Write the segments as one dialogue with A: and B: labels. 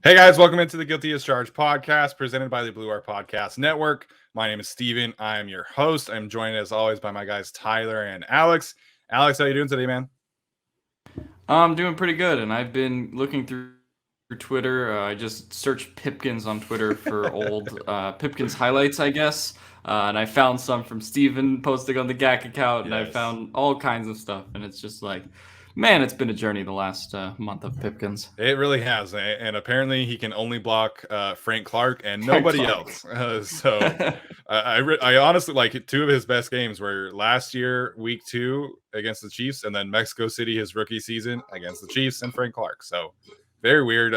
A: Hey guys, welcome into the Guilty as Charged podcast presented by the Blue Wire Podcast Network. My name is Steven. I am your host. I'm joined as always by my guys Tyler and Alex. Alex, how you doing today, man?
B: I'm doing pretty good, and I've been looking through Twitter. I just searched Pipkins on Twitter for old Pipkins highlights, I guess. And I found some from Steven posting on the GAC account, and I found all kinds of stuff. And it's just like, man, it's been a journey the last month of Pipkins.
A: It really has, and apparently he can only block Frank Clark and nobody else. I honestly like two of his best games were last year, week 2 against the Chiefs, and then Mexico City, his rookie season against the Chiefs and Frank Clark. So very weird,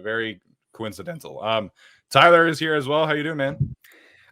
A: very coincidental. Tyler is here as well. How you doing, man?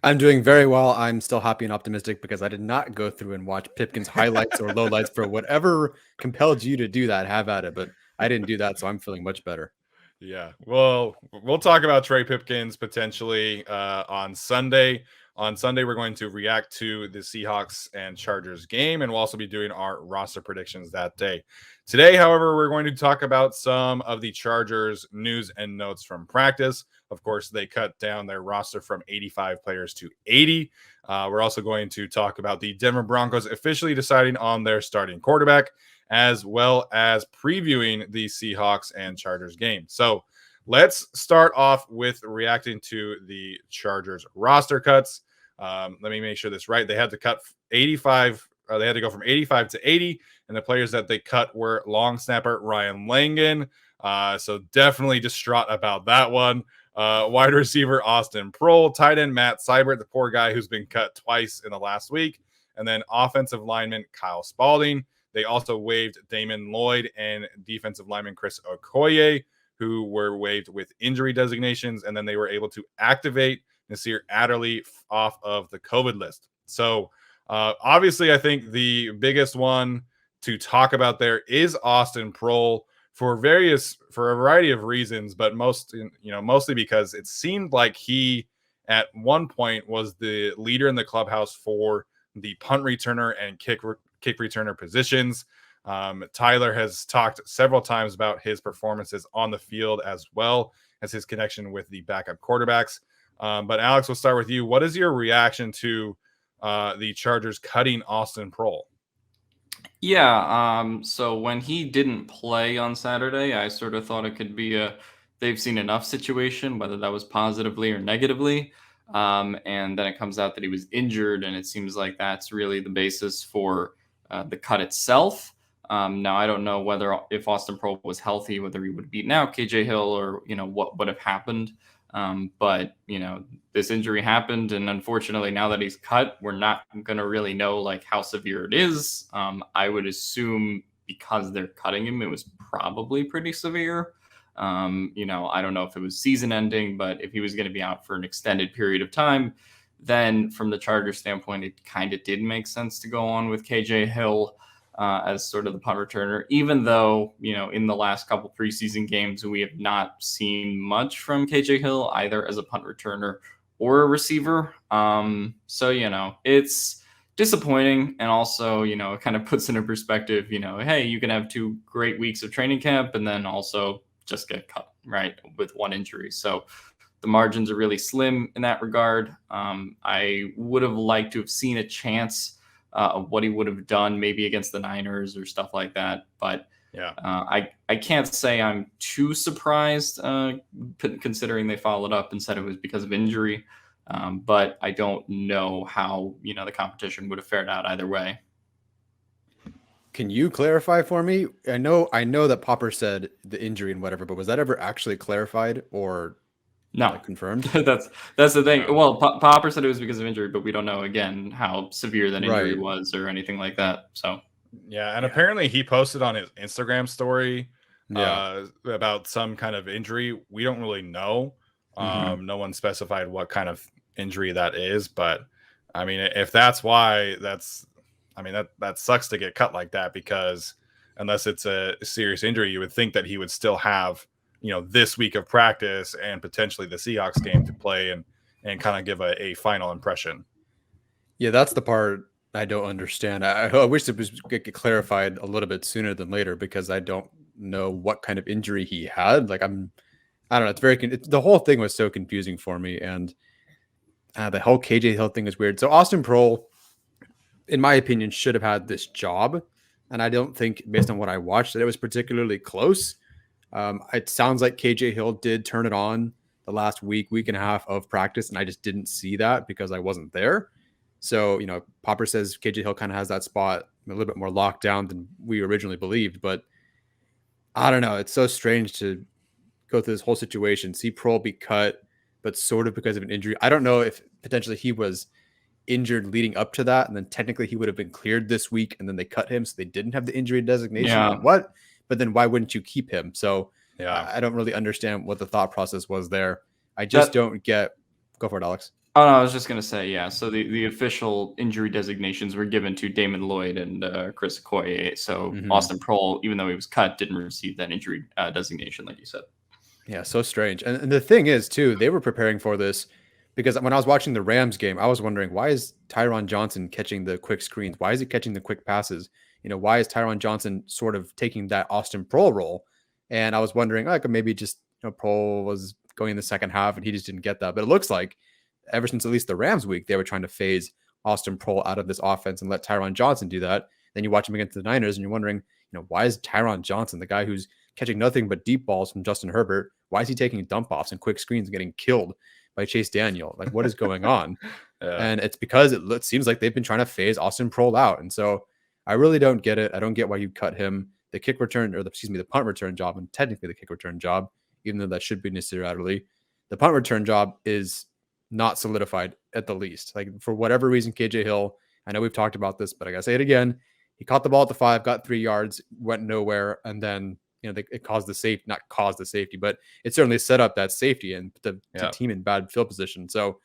C: I'm doing very well. I'm still happy and optimistic because I did not go through and watch Pipkin's highlights or lowlights for whatever compelled you to do that. Have at it, but I didn't do that, so I'm feeling much better.
A: Yeah, well, we'll talk about Trey Pipkins potentially on Sunday. On Sunday, we're going to react to the Seahawks and Chargers game, and we'll also be doing our roster predictions that day. Today, however, we're going to talk about some of the Chargers news and notes from practice. Of course, they cut down their roster from 85 players to 80. We're also going to talk about the Denver Broncos officially deciding on their starting quarterback, as well as previewing the Seahawks and Chargers game. So let's start off with reacting to the Chargers roster cuts. Let me make sure this right. They had to cut 85. They had to go from 85 to 80, and the players that they cut were long snapper Ryan Langan. So definitely distraught about that one. Wide receiver Austin Proehl, tight end Matt Seibert, the poor guy who's been cut twice in the last week, and then offensive lineman Kyle Spalding. They also waived Damon Lloyd and defensive lineman Chris Okoye, who were waived with injury designations, and then they were able to activate Nasir Adderley off of the COVID list. So obviously, I think the biggest one to talk about there is Austin Proehl for a variety of reasons, but mostly because it seemed like he at one point was the leader in the clubhouse for the punt returner and kick returner positions. Tyler has talked several times about his performances on the field as well as his connection with the backup quarterbacks. But Alex, we'll start with you. What is your reaction to the Chargers cutting Austin Proehl?
B: Yeah, so when he didn't play on Saturday, I sort of thought it could be a they've seen enough situation, whether that was positively or negatively. And then it comes out that he was injured, and it seems like that's really the basis for the cut itself. Now, I don't know if Austin Proehl was healthy, whether he would have beaten out KJ Hill or, what would have happened. But this injury happened, and unfortunately now that he's cut, we're not going to really know like how severe it is. I would assume because they're cutting him, it was probably pretty severe. I don't know if it was season ending, but if he was going to be out for an extended period of time, then from the Chargers standpoint, it kind of did make sense to go on with KJ Hill as sort of the punt returner, even though, in the last couple preseason games, we have not seen much from KJ Hill, either as a punt returner or a receiver. So, it's disappointing. And also, it kind of puts into perspective, hey, you can have 2 great weeks of training camp and then also just get cut, right, with one injury. So the margins are really slim in that regard. I would have liked to have seen a chance of what he would have done maybe against the Niners or stuff like that. But yeah, I can't say I'm too surprised considering they followed up and said it was because of injury. But I don't know how, the competition would have fared out either way.
C: Can you clarify for me? I know that Popper said the injury and whatever, but was that ever actually clarified or
B: no
C: confirmed?
B: That's the thing. Well, Popper said it was because of injury, but we don't know again how severe that injury was or anything like that. So
A: yeah, and apparently he posted on his Instagram story about some kind of injury. We don't really know. No one specified what kind of injury that is, but I mean, if that's why, that sucks to get cut like that, because unless it's a serious injury, you would think that he would still have, this week of practice and potentially the Seahawks game to play and kind of give a final impression.
C: Yeah, that's the part I don't understand. I wish it was get clarified a little bit sooner than later, because I don't know what kind of injury he had. Like, I'm I don't know. The whole thing was so confusing for me, and the whole KJ Hill thing is weird. So Austin Proehl, in my opinion, should have had this job, and I don't think, based on what I watched, that it was particularly close. It sounds like KJ Hill did turn it on the last week and a half of practice, and I just didn't see that because I wasn't there. So, Popper says KJ Hill kind of has that spot a little bit more locked down than we originally believed, but I don't know. It's so strange to go through this whole situation, see Proehl be cut, but sort of because of an injury. I don't know if potentially he was injured leading up to that, and then technically he would have been cleared this week, and then they cut him, so they didn't have the injury designation.
B: Yeah.
C: Like, what? But then why wouldn't you keep him? So
A: Yeah.
C: I don't really understand what the thought process was there. I just don't get. Go for it, Alex.
B: Oh, no, I was just going to say, yeah. So the official injury designations were given to Damon Lloyd and Chris Okoye. So Austin Proehl, even though he was cut, didn't receive that injury designation, like you said.
C: Yeah, so strange. And the thing is, too, they were preparing for this because when I was watching the Rams game, I was wondering, why is Tyron Johnson catching the quick screens? Why is he catching the quick passes? Why is Tyron Johnson sort of taking that Austin Proehl role? And I was wondering, like, maybe just Proehl was going in the second half and he just didn't get that. But it looks like ever since at least the Rams week, they were trying to phase Austin Proehl out of this offense and let Tyron Johnson do that. Then you watch him against the Niners and you're wondering, why is Tyron Johnson, the guy who's catching nothing but deep balls from Justin Herbert, why is he taking dump offs and quick screens and getting killed by Chase Daniel? Like, what is going on?
A: Yeah.
C: And it's because it seems like they've been trying to phase Austin Proehl out. And so I really don't get it. I don't get why you cut him. The kick return, or the punt return job, and technically the kick return job, even though that should be Nasir Adderley, the punt return job is not solidified at the least. Like, for whatever reason, KJ Hill, I know we've talked about this, but I gotta say it again. He caught the ball at the 5, got 3 yards, went nowhere, and then it caused the safety, not caused the safety, but it certainly set up that safety and the team in bad field position. So,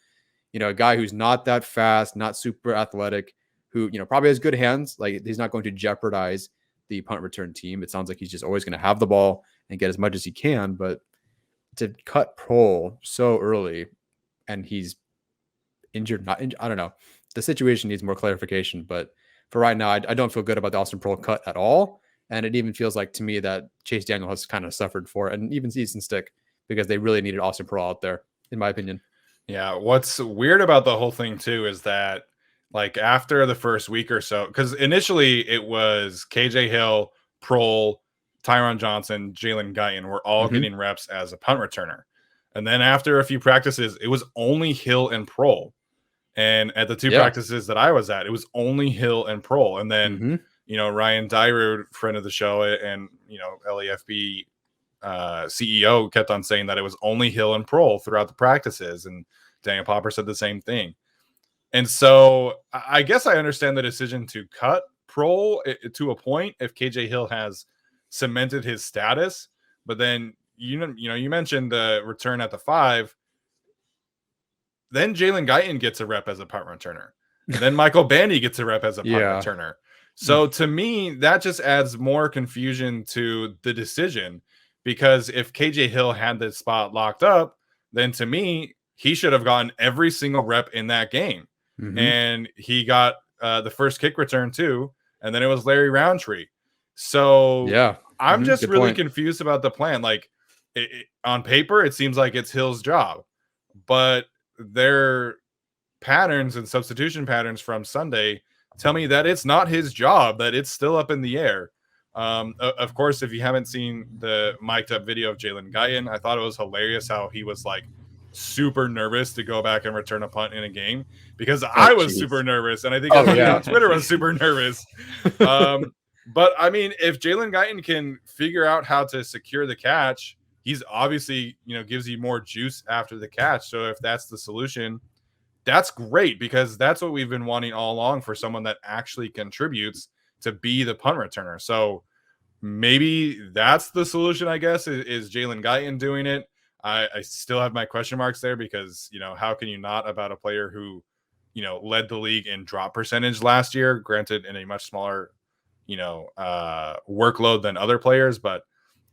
C: a guy who's not that fast, not super athletic, who probably has good hands, like, he's not going to jeopardize the punt return team. It sounds like he's just always going to have the ball and get as much as he can. But to cut Proehl so early and he's injured, not injured, I don't know. The situation needs more clarification. But for right now, I don't feel good about the Austin Proehl cut at all. And it even feels like to me that Chase Daniel has kind of suffered for it, and even Easton Stick, because they really needed Austin Proehl out there, in my opinion.
A: Yeah. What's weird about the whole thing, too, is that, like, after the first week or so, because initially it was KJ Hill, Proehl, Tyron Johnson, Jalen Guyton were all getting reps as a punt returner. And then after a few practices, it was only Hill and Proehl. And at the two practices that I was at, it was only Hill and Proehl. And then, Ryan Dyrud, friend of the show, and, LAFB CEO, kept on saying that it was only Hill and Proehl throughout the practices. And Daniel Popper said the same thing. And so I guess I understand the decision to cut Proehl to a point if KJ Hill has cemented his status. But then, you mentioned the return at the 5. Then Jalen Guyton gets a rep as a punt returner. Then Michael Bandy gets a rep as a punt returner. So to me, that just adds more confusion to the decision, because if KJ Hill had this spot locked up, then to me, he should have gotten every single rep in that game. And he got the first kick return too, and then it was Larry Roundtree. So I'm just really confused about the plan. Like, on paper, it seems like it's Hill's job, but their patterns and substitution patterns from Sunday tell me that it's not his job, that it's still up in the air. Of course, if you haven't seen the mic'd up video of Jalen Guyton, I thought it was hilarious how he was like super nervous to go back and return a punt in a game, because I was super nervous, and I think everybody on Twitter was super nervous. But I mean, if Jalen Guyton can figure out how to secure the catch, he's obviously, gives you more juice after the catch. So if that's the solution, that's great, because that's what we've been wanting all along for someone that actually contributes to be the punt returner. So maybe that's the solution, I guess, is Jalen Guyton doing it. I still have my question marks there, because, how can you not, about a player who, led the league in drop percentage last year, granted in a much smaller, workload than other players. But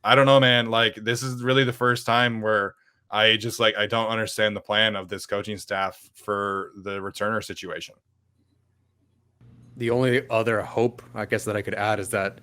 A: I don't know, man. Like, this is really the first time where I just, like, I don't understand the plan of this coaching staff for the returner situation.
C: The only other hope, I guess, that I could add is that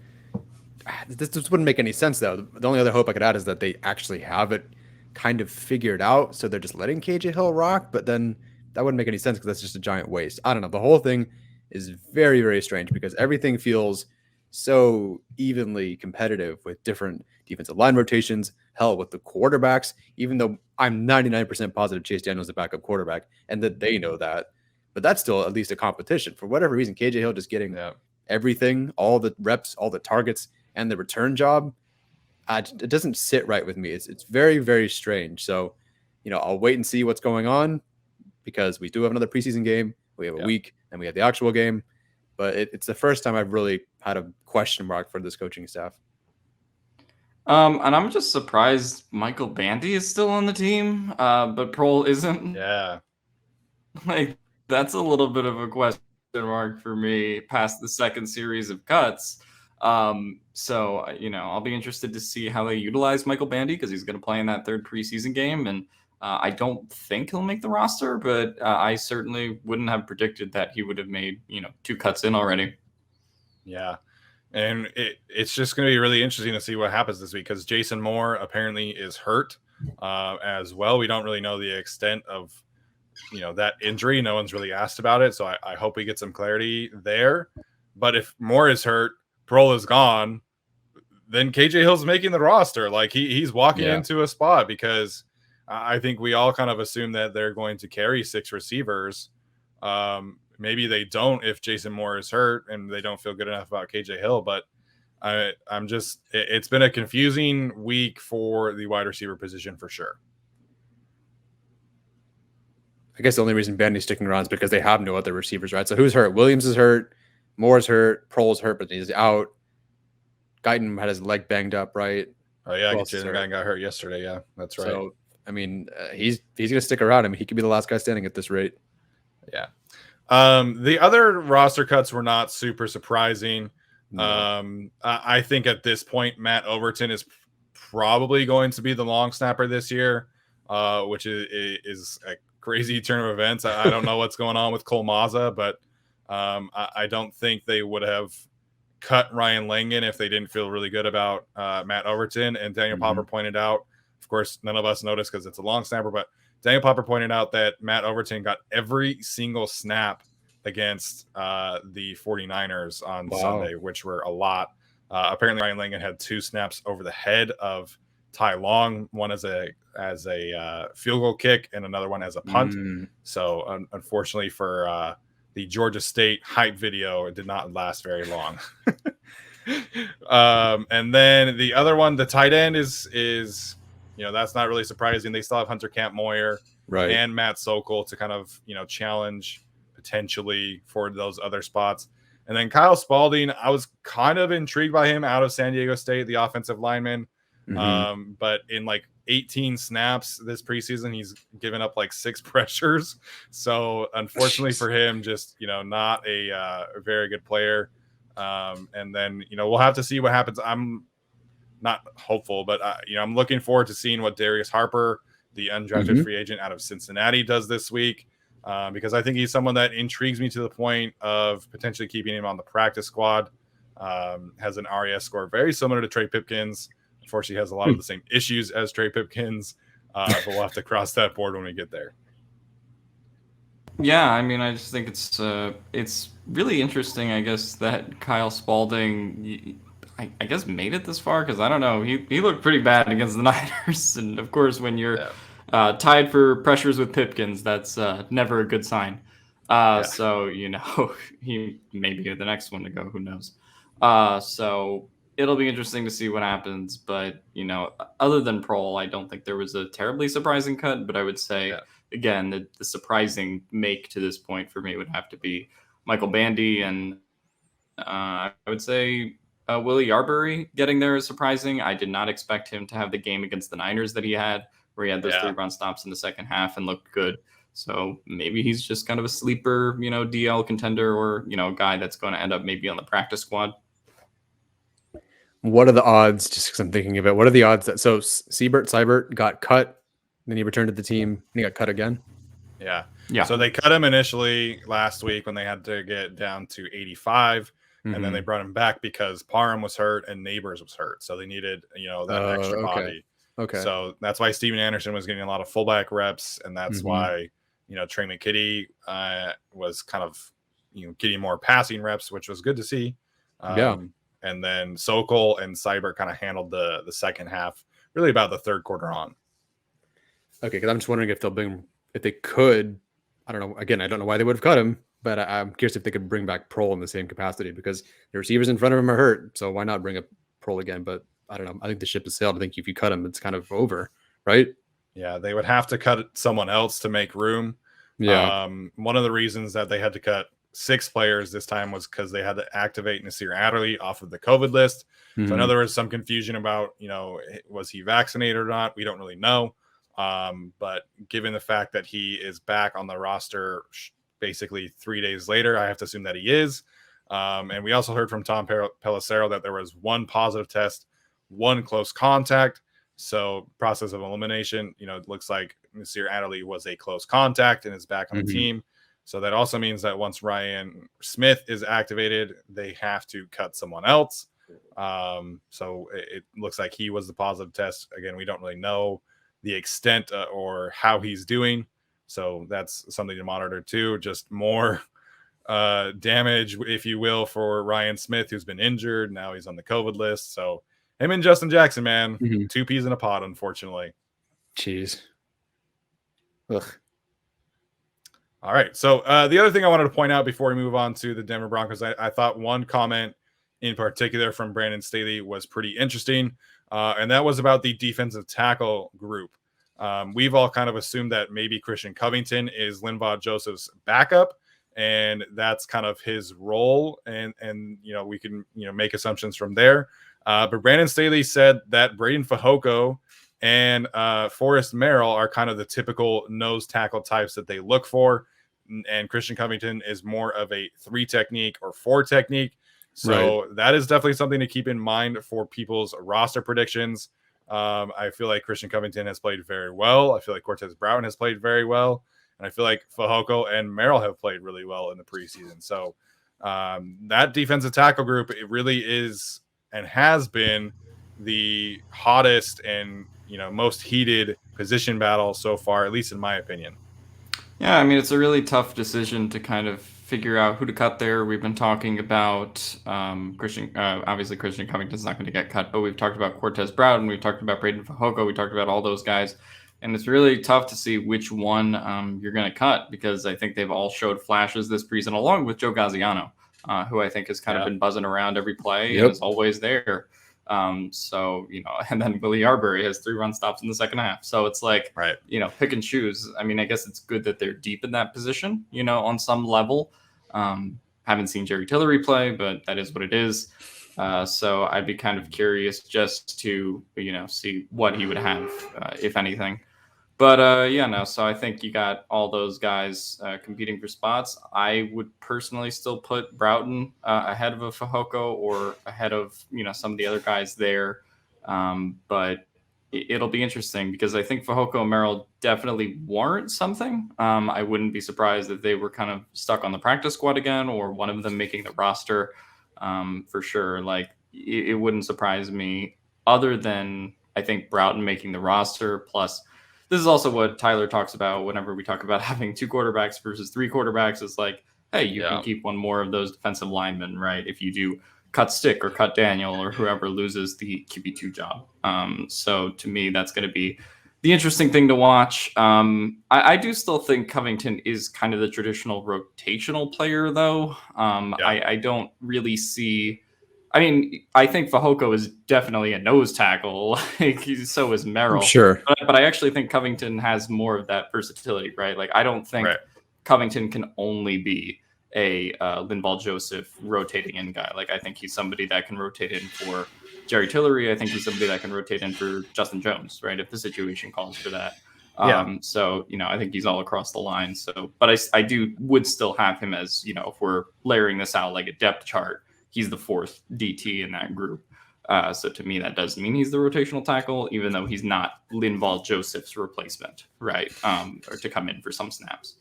C: this wouldn't make any sense, though. The only other hope I could add is that they actually have it kind of figured out, so they're just letting KJ Hill rock, but then that wouldn't make any sense because that's just a giant waste. I don't know. The whole thing is very, very strange because everything feels so evenly competitive with different defensive line rotations. Hell, with the quarterbacks, even though I'm 99% positive Chase Daniels is a backup quarterback and that they know that, but that's still at least a competition. For whatever reason, KJ Hill just getting everything, all the reps, all the targets, and the return job. It doesn't sit right with me. It's very, very strange. So, I'll wait and see what's going on because we do have another preseason game. We have a week, and we have the actual game. But it's the first time I've really had a question mark for this coaching staff.
B: And I'm just surprised Michael Bandy is still on the team, but Proehl isn't.
A: Yeah.
B: Like, that's a little bit of a question mark for me past the second series of cuts. So, I'll be interested to see how they utilize Michael Bandy because he's going to play in that third preseason game. And I don't think he'll make the roster, but I certainly wouldn't have predicted that he would have made, 2 cuts in already.
A: Yeah. And it's just going to be really interesting to see what happens this week because Jason Moore apparently is hurt as well. We don't really know the extent of, that injury. No one's really asked about it. So I hope we get some clarity there. But if Moore is hurt, Proehl is gone, then KJ Hill's making the roster. Like he's walking into a spot because I think we all kind of assume that they're going to carry 6 receivers. Maybe they don't if Jason Moore is hurt and they don't feel good enough about KJ Hill. But it's been a confusing week for the wide receiver position for sure.
C: I guess the only reason Bandy's sticking around is because they have no other receivers, right? So who's hurt? Williams is hurt. Moore's hurt. Proehl's hurt, but he's out. Guyton had his leg banged up, right?
A: Oh, yeah. Guyton got hurt yesterday. Yeah, that's right.
C: So, I mean, he's going to stick around. I mean, he could be the last guy standing at this rate.
A: Yeah. The other roster cuts were not super surprising. No. I think at this point, Matt Overton is probably going to be the long snapper this year, which is a crazy turn of events. I don't know what's going on with Cole Mazza, but I don't think they would have cut Ryan Langan if they didn't feel really good about Matt Overton. And Daniel Popper pointed out, of course, none of us noticed because it's a long snapper, but Daniel Popper pointed out that Matt Overton got every single snap against the 49ers on Sunday, which were a lot. Apparently, Ryan Langan had 2 snaps over the head of Ty Long, one as a field goal kick and another one as a punt. So unfortunately for the Georgia State hype video, it did not last very long. And then the other one, the tight end is that's not really surprising. They still have Hunter Camp Moyer and Matt Sokol to kind of challenge potentially for those other spots. And then Kyle Spalding, I was kind of intrigued by him out of San Diego State, the offensive lineman. But in like 18 snaps this preseason, he's given up like 6 pressures. So unfortunately for him, just, not a very good player. And then, we'll have to see what happens. I'm not hopeful, but I'm looking forward to seeing what Darius Harper, the undrafted free agent out of Cincinnati, does this week. Because I think he's someone that intrigues me to the point of potentially keeping him on the practice squad. Has an RAS score very similar to Trey Pipkins. Unfortunately, has a lot of the same issues as Trey Pipkins, but we'll have to cross that board when we get there.
B: Yeah, I mean, I just think it's really interesting, I guess, that Kyle Spalding, I guess, made it this far, because I don't know, he looked pretty bad against the Niners, and of course, when you're tied for pressures with Pipkins, that's never a good sign. So, he may be the next one to go, who knows. So it'll be interesting to see what happens, but, other than Proehl, I don't think there was a terribly surprising cut, but I would say, again, the surprising make to this point for me would have to be Michael Bandy, and I would say Willie Yarbury getting there is surprising. I did not expect him to have the game against the Niners that he had, where he had those 3-run stops in the second half and looked good. So maybe he's just kind of a sleeper, DL contender, or, a guy that's going to end up maybe on the practice squad.
C: What are the odds, just because I'm thinking of it, what are the odds that, so Seibert got cut, then he returned to the team, and he got cut again?
A: Yeah. So they cut him initially last week when they had to get down to 85, and then they brought him back because Parham was hurt and Neighbors was hurt. So they needed, that extra body.
C: Okay.
A: So that's why Steven Anderson was getting a lot of fullback reps, and that's why Trey McKitty was kind of getting more passing reps, which was good to see. And then Sokol and Seibert kind of handled the second half, really about the third quarter on.
C: Okay, because I'm just wondering if they could. I don't know. Again, I don't know why they would have cut him, but I'm curious if they could bring back Proehl in the same capacity, because the receivers in front of him are hurt. So why not bring up Proehl again? But I don't know. I think the ship has sailed. I think if you cut him, it's kind of over, right?
A: Yeah, they would have to cut someone else to make room.
C: Yeah.
A: One of the reasons that they had to cut 6 players this time was because they had to activate Nasir Adderley off of the COVID list. So I know there was some confusion about, was he vaccinated or not? We don't really know. But given the fact that he is back on the roster basically 3 days later, I have to assume that he is. And we also heard from Tom Pelissero that there was 1 positive test, 1 close contact. So process of elimination, it looks like Nasir Adderley was a close contact and is back on the team. So that also means that once Ryan Smith is activated, they have to cut someone else. So it looks like he was the positive test. Again, we don't really know the extent or how he's doing. So that's something to monitor too. Just more damage, if you will, for Ryan Smith, who's been injured. Now he's on the COVID list. So him and Justin Jackson, man, 2 peas in a pod, unfortunately.
C: Jeez. Ugh.
A: All right. So the other thing I wanted to point out before we move on to the Denver Broncos, I thought one comment in particular from Brandon Staley was pretty interesting, and that was about the defensive tackle group. We've all kind of assumed that maybe Christian Covington is Linval Joseph's backup, and that's kind of his role, and we can make assumptions from there. But Brandon Staley said that Braden Fehoko and Forrest Merrill are kind of the typical nose tackle types that they look for. And Christian Covington is more of a 3 technique or 4 technique. So that is definitely something to keep in mind for people's roster predictions. I feel like Christian Covington has played very well. I feel like Cortez Broughton has played very well. And I feel like Fehoko and Merrill have played really well in the preseason. So that defensive tackle group, it really is and has been the hottest and most heated position battle so far, at least in my opinion.
B: Yeah, I mean, it's a really tough decision to kind of figure out who to cut there. We've been talking about obviously Christian Covington's not going to get cut, but we've talked about Cortez Broughton, we've talked about Braden Fehoko, we talked about all those guys, and it's really tough to see which one you're going to cut, because I think they've all showed flashes this preseason, along with Joe Gaziano, who I think has kind of been buzzing around every play and is always there. So, and then Willie Yarbury has 3 run stops in the second half. So it's like, pick and choose. I mean, I guess it's good that they're deep in that position, on some level. Haven't seen Jerry Tillery play, but that is what it is. So I'd be kind of curious just to, see what he would have, if anything. But so I think you got all those guys competing for spots. I would personally still put Broughton ahead of a Fehoko or ahead of some of the other guys there. But it'll be interesting, because I think Fehoko and Merrill definitely warrant something. I wouldn't be surprised if they were kind of stuck on the practice squad again, or one of them making the roster for sure. Like it wouldn't surprise me, other than I think Broughton making the roster. Plus, this is also what Tyler talks about whenever we talk about having 2 quarterbacks versus 3 quarterbacks. Is like, hey, you can keep one more of those defensive linemen, right? If you do cut Stick or cut Daniel or whoever loses the QB2 job. So to me, that's going to be the interesting thing to watch. I do still think Covington is kind of the traditional rotational player, though. I don't really see... I mean, I think Fehoko is definitely a nose tackle. Like, so is Merrill.
C: Sure.
B: But I actually think Covington has more of that versatility, right? Like, I don't think Covington can only be a Linval Joseph rotating in guy. Like, I think he's somebody that can rotate in for Jerry Tillery. I think he's somebody that can rotate in for Justin Jones, right? If the situation calls for that. So, I think he's all across the line. So, but I would still have him as, if we're layering this out like a depth chart, he's the 4th DT in that group. So to me, that does mean he's the rotational tackle, even though he's not Linval Joseph's replacement, right? Or to come in for some snaps.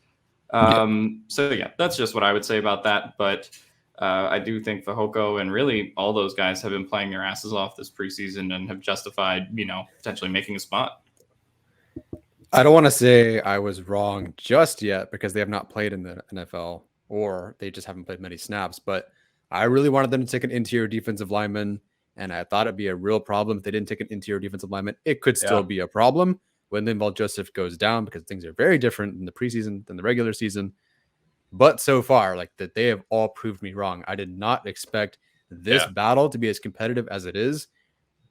B: So yeah, that's just what I would say about that. But I do think Fehoko and really all those guys have been playing their asses off this preseason and have justified, potentially making a spot.
C: I don't want to say I was wrong just yet because they have not played in the NFL or they just haven't played many snaps, but I really wanted them to take an interior defensive lineman, and I thought it'd be a real problem if they didn't take an interior defensive lineman. It could still be a problem when Linval Joseph goes down because things are very different in the preseason than the regular season. But so far, like that, they have all proved me wrong. I did not expect this battle to be as competitive as it is.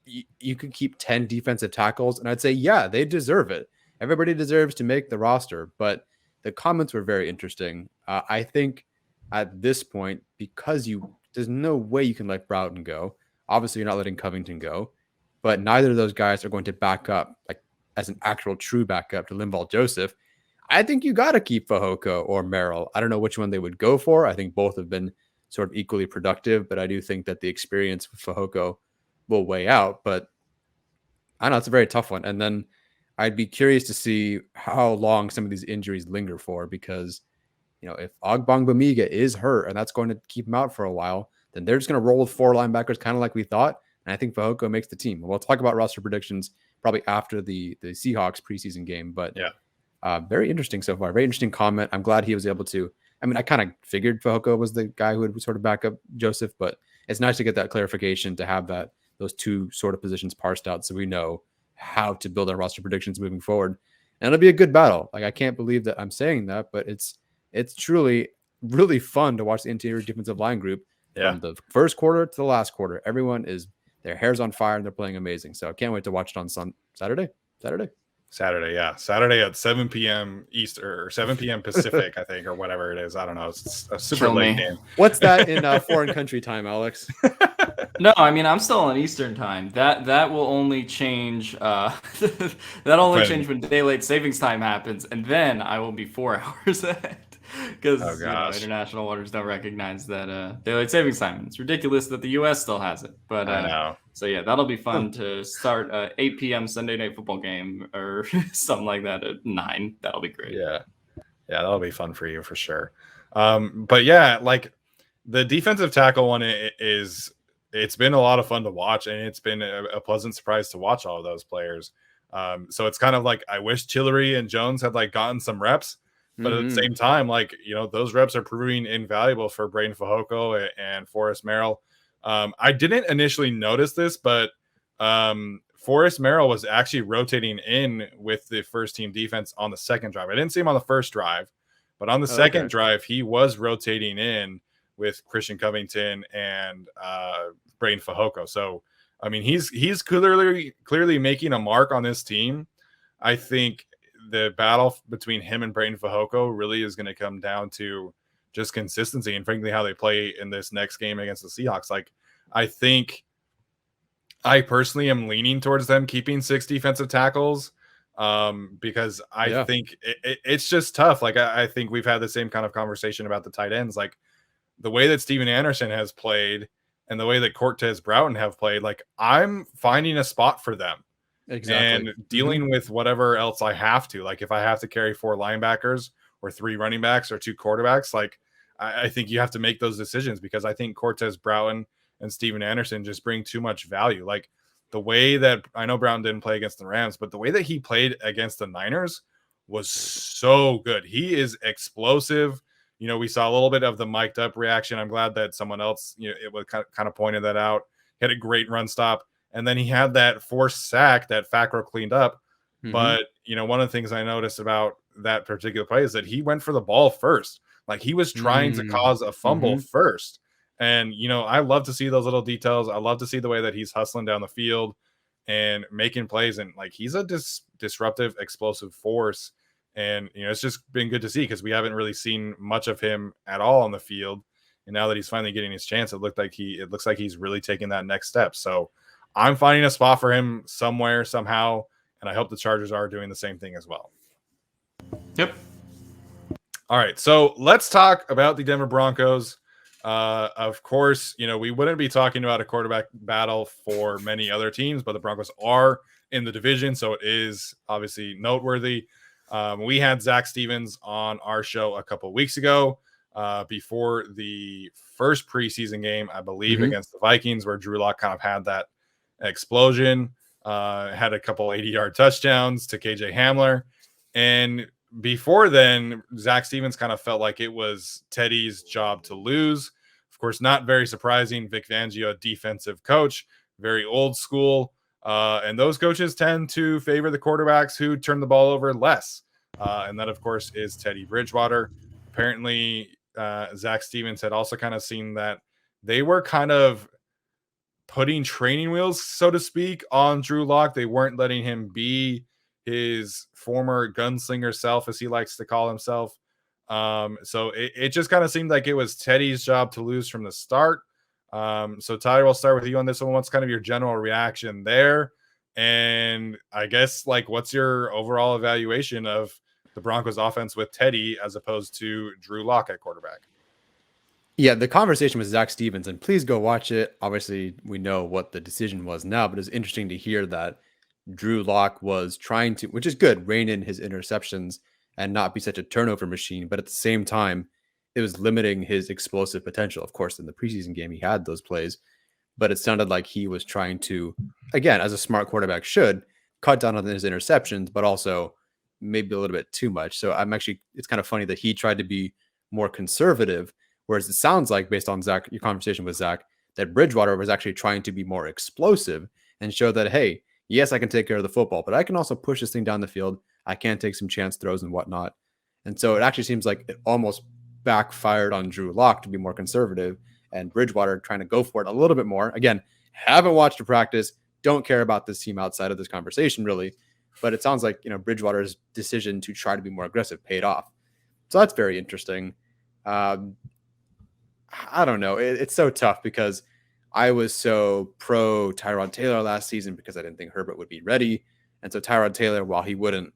C: You could keep 10 defensive tackles, and I'd say, yeah, they deserve it. Everybody deserves to make the roster, but the comments were very interesting. I think at this point, because there's no way you can let Broughton go. Obviously, you're not letting Covington go, but neither of those guys are going to back up like as an actual true backup to Linval Joseph. I think you got to keep Fehoko or Merrill. I don't know which one they would go for. I think both have been sort of equally productive, but I do think that the experience with Fehoko will weigh out. But I don't know, it's a very tough one. And then I'd be curious to see how long some of these injuries linger for, because, if Ogbongbemiga is hurt and that's going to keep him out for a while, then they're just going to roll with 4 linebackers kind of like we thought. And I think Fehoko makes the team. We'll talk about roster predictions probably after the Seahawks preseason game, but very interesting so far. Very interesting comment. I'm glad he was able to. I mean, I kind of figured Fehoko was the guy who would sort of back up Joseph, but it's nice to get that clarification, to have those two sort of positions parsed out so we know how to build our roster predictions moving forward. And it'll be a good battle. Like, I can't believe that I'm saying that, but it's truly really fun to watch the interior defensive line group from the first quarter to the last quarter. Everyone their hair's on fire and they're playing amazing. So I can't wait to watch it on Saturday, yeah.
A: Saturday at 7 p.m. Eastern or 7 p.m. Pacific, I think, or whatever it is. I don't know. It's a super late game.
C: What's that in foreign country time, Alex?
B: No, I mean, I'm still on Eastern time. That will only change. Change when daylight savings time happens, and then I will be 4 hours ahead because international waters don't recognize that daylight savings time. It's ridiculous that the U.S. still has it. But
A: I know.
B: So yeah, that'll be fun to start 8 p.m. Sunday night football game or something like that at 9. That'll be great.
A: Yeah, that'll be fun for you for sure. But yeah, like the defensive tackle one it's been a lot of fun to watch, and it's been a pleasant surprise to watch all of those players. So it's kind of like I wish Tillery and Jones had like gotten some reps, but at the same time, like, those reps are proving invaluable for Braden Fehoko and Forrest Merrill. I didn't initially notice this, but Forrest Merrill was actually rotating in with the first team defense on the second drive. I didn't see him on the first drive, but on the second drive, he was rotating in with Christian Covington and Braden Fehoko. So, I mean, he's clearly making a mark on this team. I think the battle between him and Braden Fehoko really is going to come down to just consistency and, frankly, how they play in this next game against the Seahawks. Like, I think I personally am leaning towards them keeping 6 defensive tackles because I think it's just tough. Like, I think we've had the same kind of conversation about the tight ends. Like, the way that Steven Anderson has played and the way that Cortez Broughton have played, like, I'm finding a spot for them.
C: Exactly.
A: And dealing with whatever else I have to. Like, if I have to carry 4 linebackers or 3 running backs or 2 quarterbacks, like, I think you have to make those decisions, because I think Cortez Broughton and Steven Anderson just bring too much value. Like, the way that I know Broughton didn't play against the Rams, but the way that he played against the Niners was so good. He is explosive. We saw a little bit of the mic'd up reaction. I'm glad that someone else, it was kind of pointed that out. He had a great run stop. And then he had that forced sack that Fackrell cleaned up. But, one of the things I noticed about that particular play is that he went for the ball first. Like, he was trying to cause a fumble first. And, I love to see those little details. I love to see the way that he's hustling down the field and making plays. And, like, he's a disruptive, explosive force. And, it's just been good to see, because we haven't really seen much of him at all on the field. And now that he's finally getting his chance, it looks like he's really taking that next step. So I'm finding a spot for him somewhere, somehow. And I hope the Chargers are doing the same thing as well.
B: Yep.
A: All right. So let's talk about the Denver Broncos. Of course, we wouldn't be talking about a quarterback battle for many other teams, but the Broncos are in the division. So it is obviously noteworthy. We had Zach Stevens on our show a couple of weeks ago. before the first preseason game, I believe,
C: Mhm.
A: against the Vikings, where Drew Lock kind of had that explosion, had a couple 80-yard touchdowns to KJ Hamler. And before then, Zach Stevens kind of felt like it was Teddy's job to lose. Of course, not very surprising. Vic Fangio, defensive coach, very old school. And those coaches tend to favor the quarterbacks who turn the ball over less. And that, of course, is Teddy Bridgewater. Apparently, Zach Stevens had also kind of seen that they were kind of putting training wheels, so to speak, on Drew Lock. They weren't letting him be his former gunslinger self, as he likes to call himself. So it just kind of seemed like it was Teddy's job to lose from the start. So Tyler, we'll start with you on this one. What's kind of your general reaction there? And I guess, like, what's your overall evaluation of the Broncos offense with Teddy as opposed to Drew Lock at quarterback?
C: Yeah, the conversation with Zach Stevens, and please go watch it. Obviously, we know what the decision was now, but it's interesting to hear that Drew Lock was trying to, which is good, rein in his interceptions and not be such a turnover machine. But at the same time, it was limiting his explosive potential. Of course, in the preseason game, he had those plays, but it sounded like he was trying to, again, as a smart quarterback should, cut down on his interceptions, but also maybe a little bit too much. So it's kind of funny that he tried to be more conservative. Whereas it sounds like, based on Zach, your conversation with Zach, that Bridgewater was actually trying to be more explosive and show that, hey, yes, I can take care of the football, but I can also push this thing down the field. I can take some chance throws and whatnot. And so it actually seems like it almost backfired on Drew Lock to be more conservative, and Bridgewater trying to go for it a little bit more. Again, haven't watched a practice, don't care about this team outside of this conversation really, but it sounds like, Bridgewater's decision to try to be more aggressive paid off. So that's very interesting. I don't know. It's so tough because I was so pro Tyrod Taylor last season because I didn't think Herbert would be ready. And so Tyrod Taylor, while he wouldn't,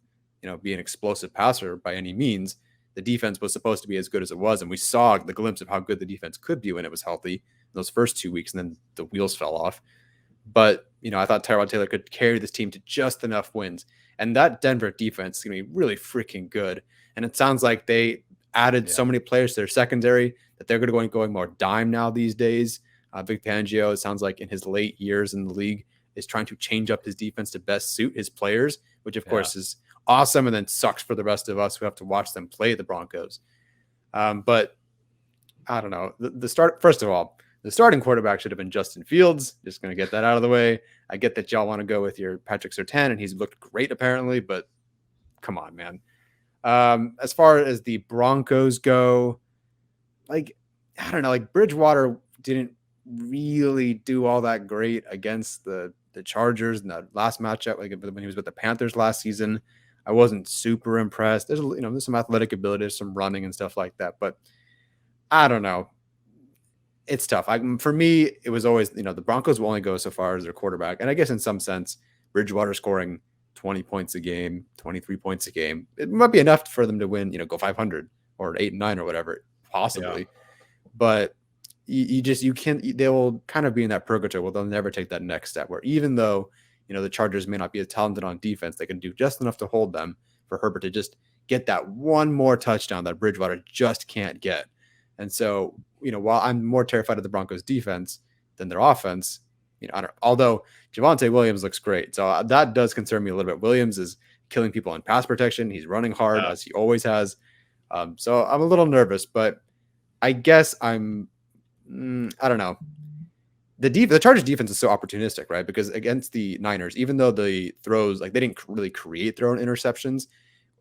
C: be an explosive passer by any means, the defense was supposed to be as good as it was. And we saw the glimpse of how good the defense could be when it was healthy in those first 2 weeks, and then the wheels fell off. But, I thought Tyrod Taylor could carry this team to just enough wins. And that Denver defense is going to be really freaking good. And it sounds like they added so many players to their secondary that they're going to go more dime now these days. Vic Fangio, it sounds like in his late years in the league, is trying to change up his defense to best suit his players, which of course is awesome and then sucks for the rest of us who have to watch them play the Broncos. But I don't know. First of all, the starting quarterback should have been Justin Fields. Just going to get that out of the way. I get that y'all want to go with your Patrick Surtain, and he's looked great apparently, but come on, man. As far as the Broncos go, I don't know, Bridgewater didn't really do all that great against the Chargers in that last matchup. When he was with the Panthers last season, I wasn't super impressed. There's some athletic ability, some running and stuff like that, but I don't know. It's tough. For me, it was always, the Broncos will only go so far as their quarterback. And I guess in some sense, Bridgewater scoring 20 points a game, 23 points a game, it might be enough for them to win, go 500 or 8-9 or whatever, possibly. Yeah. But you can't, they will kind of be in that purgatory. Well, they'll never take that next step where even though, the Chargers may not be as talented on defense, they can do just enough to hold them for Herbert to just get that one more touchdown that Bridgewater just can't get. And so, while I'm more terrified of the Broncos defense than their offense, although Javonte Williams looks great. So that does concern me a little bit. Williams is killing people on pass protection. He's running hard as he always has. So I'm a little nervous, but I guess I don't know. The Chargers defense is so opportunistic, right? Because against the Niners, even though the throws, they didn't really create their own interceptions,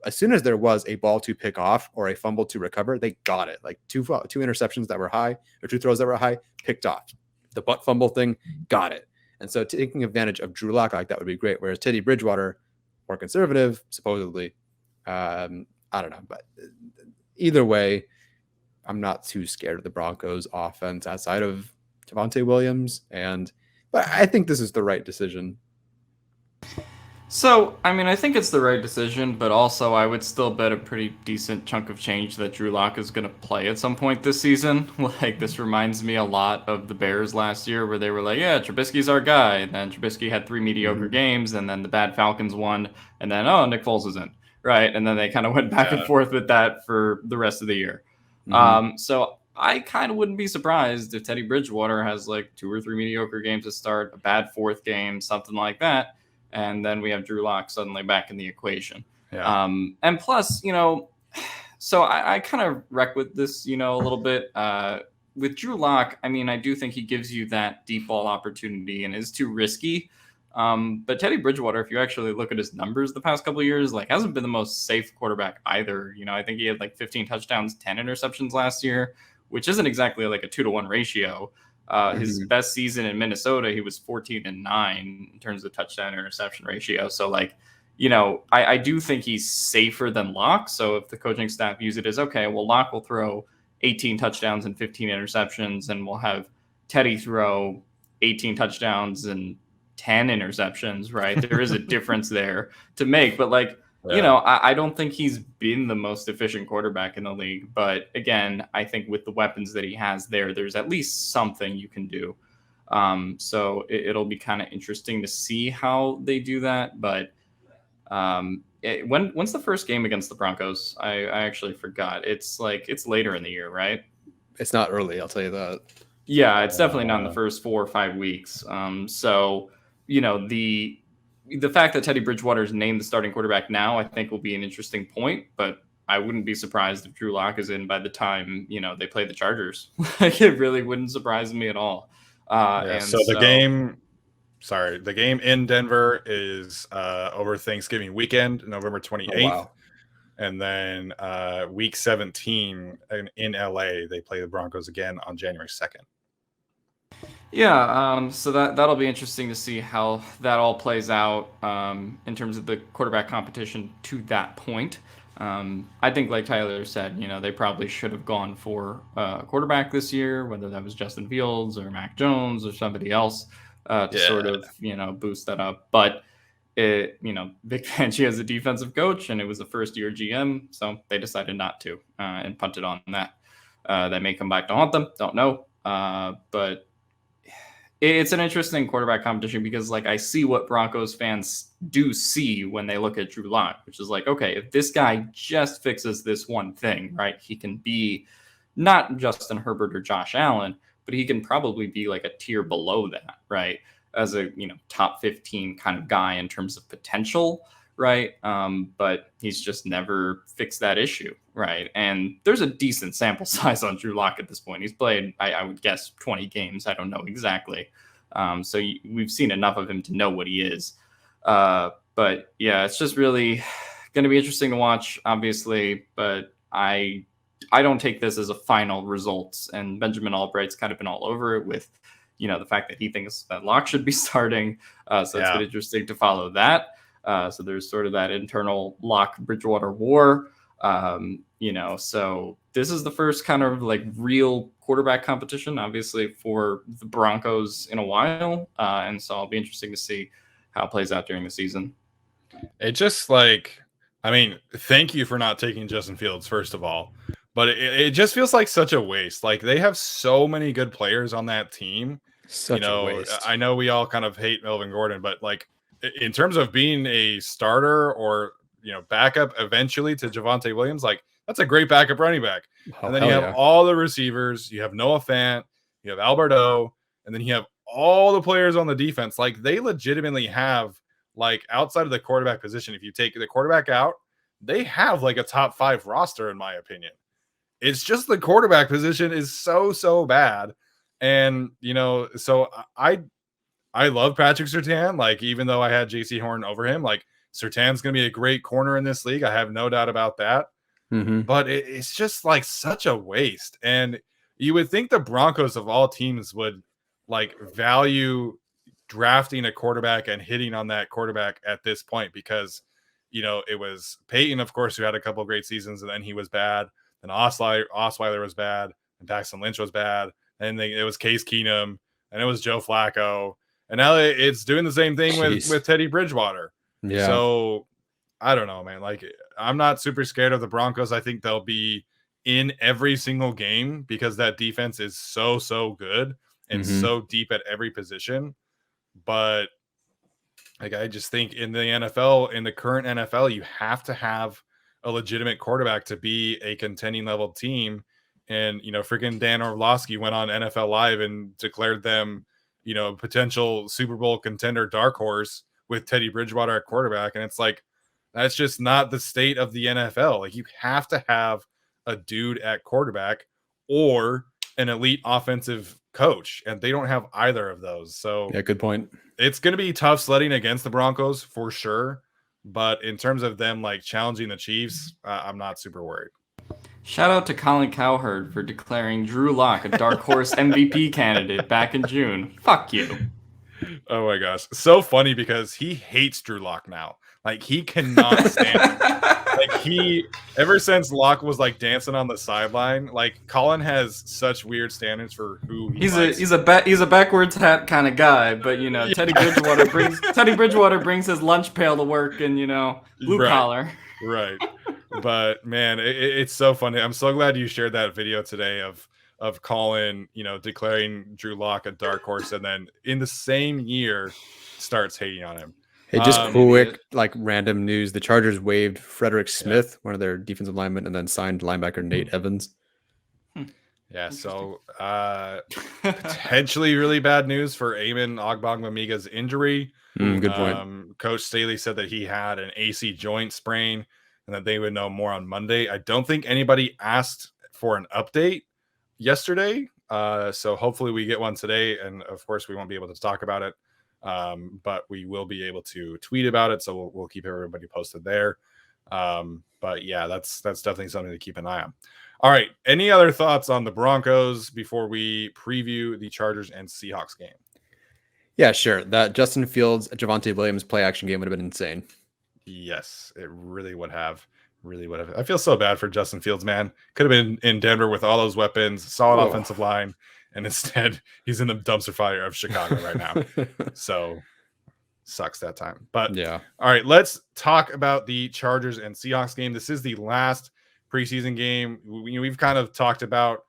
C: as soon as there was a ball to pick off or a fumble to recover, they got it. Two interceptions that were high or two throws that were high, picked off. The butt fumble thing, got it. And so taking advantage of Drew Lock like that would be great. Whereas Teddy Bridgewater, more conservative, supposedly. I don't know. But either way, I'm not too scared of the Broncos offense outside of Javonte Williams. But I think this is the right decision.
B: So, I think it's the right decision, but also I would still bet a pretty decent chunk of change that Drew Lock is going to play at some point this season. This reminds me a lot of the Bears last year where they were like, yeah, Trubisky's our guy. And then Trubisky had 3 mediocre games, and then the bad Falcons won, and then, Nick Foles is in, right? And then they kind of went back and forth with that for the rest of the year. So I kind of wouldn't be surprised if Teddy Bridgewater has like 2 or 3 mediocre games to start, a bad 4th game, something like that. And then we have Drew Lock suddenly back in the equation.
A: Yeah.
B: And plus, so I kind of wreck with this, a little bit. With Drew Lock, I mean, I do think he gives you that deep ball opportunity and is too risky. But Teddy Bridgewater, if you actually look at his numbers the past couple of years, like hasn't been the most safe quarterback either. I think he had like 15 touchdowns, 10 interceptions last year, which isn't exactly like a 2-to-1 ratio. His best season in Minnesota, he was 14-9 in terms of touchdown interception ratio. So like, I do think he's safer than Locke. So if the coaching staff use it as, okay, well, Locke will throw 18 touchdowns and 15 interceptions, and we'll have Teddy throw 18 touchdowns and 10 interceptions, right? There is a difference there to make, but like, I don't think he's been the most efficient quarterback in the league. But again, I think with the weapons that he has there's at least something you can do. So it'll be kind of interesting to see how they do that. But when's the first game against the Broncos? I actually forgot. It's later in the year, right?
C: It's not early, I'll tell you that.
B: Yeah, it's definitely not in the first 4 or 5 weeks. So the fact that Teddy Bridgewater is named the starting quarterback now, I think will be an interesting point, but I wouldn't be surprised if Drew Lock is in by the time, they play the Chargers. Like, it really wouldn't surprise me at all.
A: So the game in Denver is over Thanksgiving weekend, November 28th.
C: Oh, wow.
A: And then week 17 in LA, they play the Broncos again on January 2nd.
B: Yeah, so that'll be interesting to see how that all plays out in terms of the quarterback competition to that point. I think, like Tyler said, they probably should have gone for a quarterback this year, whether that was Justin Fields or Mac Jones or somebody else to sort of, boost that up. But Vic Fangio has a defensive coach, and it was a first-year GM, so they decided not to and punted on that. That may come back to haunt them. Don't know. But it's an interesting quarterback competition because, like, I see what Broncos fans do see when they look at Drew Lock, which is like, okay, if this guy just fixes this one thing, right, he can be not Justin Herbert or Josh Allen, but he can probably be like a tier below that, right, as a top 15 kind of guy in terms of potential, right? But he's just never fixed that issue, right? And there's a decent sample size on Drew Lock at this point. He's played, I would guess, 20 games. I don't know exactly. So we've seen enough of him to know what he is. But yeah, it's just really going to be interesting to watch, obviously. But I don't take this as a final result. And Benjamin Albright's kind of been all over it with, the fact that he thinks that Lock should be starting. So it's been interesting to follow that. So there's sort of that internal Lock Bridgewater war. So this is the first kind of like real quarterback competition, obviously, for the Broncos in a while. And so I'll be interesting to see how it plays out during the season.
A: It just thank you for not taking Justin Fields, first of all. But it just feels like such a waste. Like, they have so many good players on that team.
C: Such a waste.
A: I know we all kind of hate Melvin Gordon, but like, in terms of being a starter or backup eventually to Javonte Williams, like, that's a great backup running back. And then you have all the receivers. You have Noah Fant, you have Alberto, and then you have all the players on the defense. Like, they legitimately have, like, outside of the quarterback position, if you take the quarterback out, they have like a top 5 roster, in my opinion. It's just the quarterback position is so bad. And, so I love Patrick Surtain. Like, even though I had JC Horn over him, like, Surtain's going to be a great corner in this league. I have no doubt about that. But it's just like such a waste. And you would think the Broncos of all teams would like value drafting a quarterback and hitting on that quarterback at this point, because, it was Peyton, of course, who had a couple of great seasons, and then he was bad. Then Osweiler was bad, and Paxton Lynch was bad. And then it was Case Keenum, and it was Joe Flacco. And now it's doing the same thing with Teddy Bridgewater.
C: Yeah.
A: So I don't know, man. Like, I'm not super scared of the Broncos. I think they'll be in every single game because that defense is so good and so deep at every position. But like, I just think in the NFL, in the current NFL, you have to have a legitimate quarterback to be a contending level team. and freaking Dan Orlovsky went on NFL Live and declared them, potential Super Bowl contender dark horse with Teddy Bridgewater at quarterback. And it's like, that's just not the state of the NFL. Like, you have to have a dude at quarterback or an elite offensive coach, and they don't have either of those. So
C: yeah, good point.
A: It's going to be tough sledding against the Broncos for sure. But in terms of them like challenging the Chiefs, I'm not super worried.
B: Shout out to Colin Cowherd for declaring Drew Lock a dark horse MVP candidate back in June. Fuck you.
A: Oh my gosh. So funny because he hates Drew Lock now. Like, he cannot stand him. Like, ever since Lock was like dancing on the sideline, like, Colin has such weird standards for who
B: he's a backwards hat kind of guy, but yeah. Teddy Bridgewater brings his lunch pail to work and blue collar.
A: Right. But man, it's so funny. I'm so glad you shared that video today of Colin, declaring Drew Lock a dark horse, and then in the same year starts hating on him.
C: Hey, just quick, like, random news. The Chargers waived Frederick Smith, one of their defensive linemen, and then signed linebacker Nate Evans.
A: Yeah, so potentially really bad news for Eamon Ogbongbemiga's injury.
C: Good point.
A: Coach Staley said that he had an AC joint sprain and that they would know more on Monday. I don't think anybody asked for an update yesterday, so hopefully we get one today, and of course we won't be able to talk about it. But we will be able to tweet about it, so we'll keep everybody posted there. But yeah, that's definitely something to keep an eye on. All right, any other thoughts on the Broncos before we preview the Chargers and Seahawks game?
C: Yeah, sure. That Justin Fields, Javonte Williams play action game would have been insane.
A: Yes, it really would have. I feel so bad for Justin Fields, man. Could have been in Denver with all those weapons, solid offensive line. And instead, he's in the dumpster fire of Chicago right now. So, sucks that time. But,
C: yeah.
A: All right, let's talk about the Chargers and Seahawks game. This is the last preseason game. We've kind of talked about,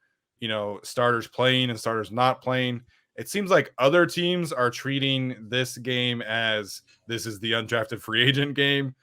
A: starters playing and starters not playing. It seems like other teams are treating this game as this is the undrafted free agent game.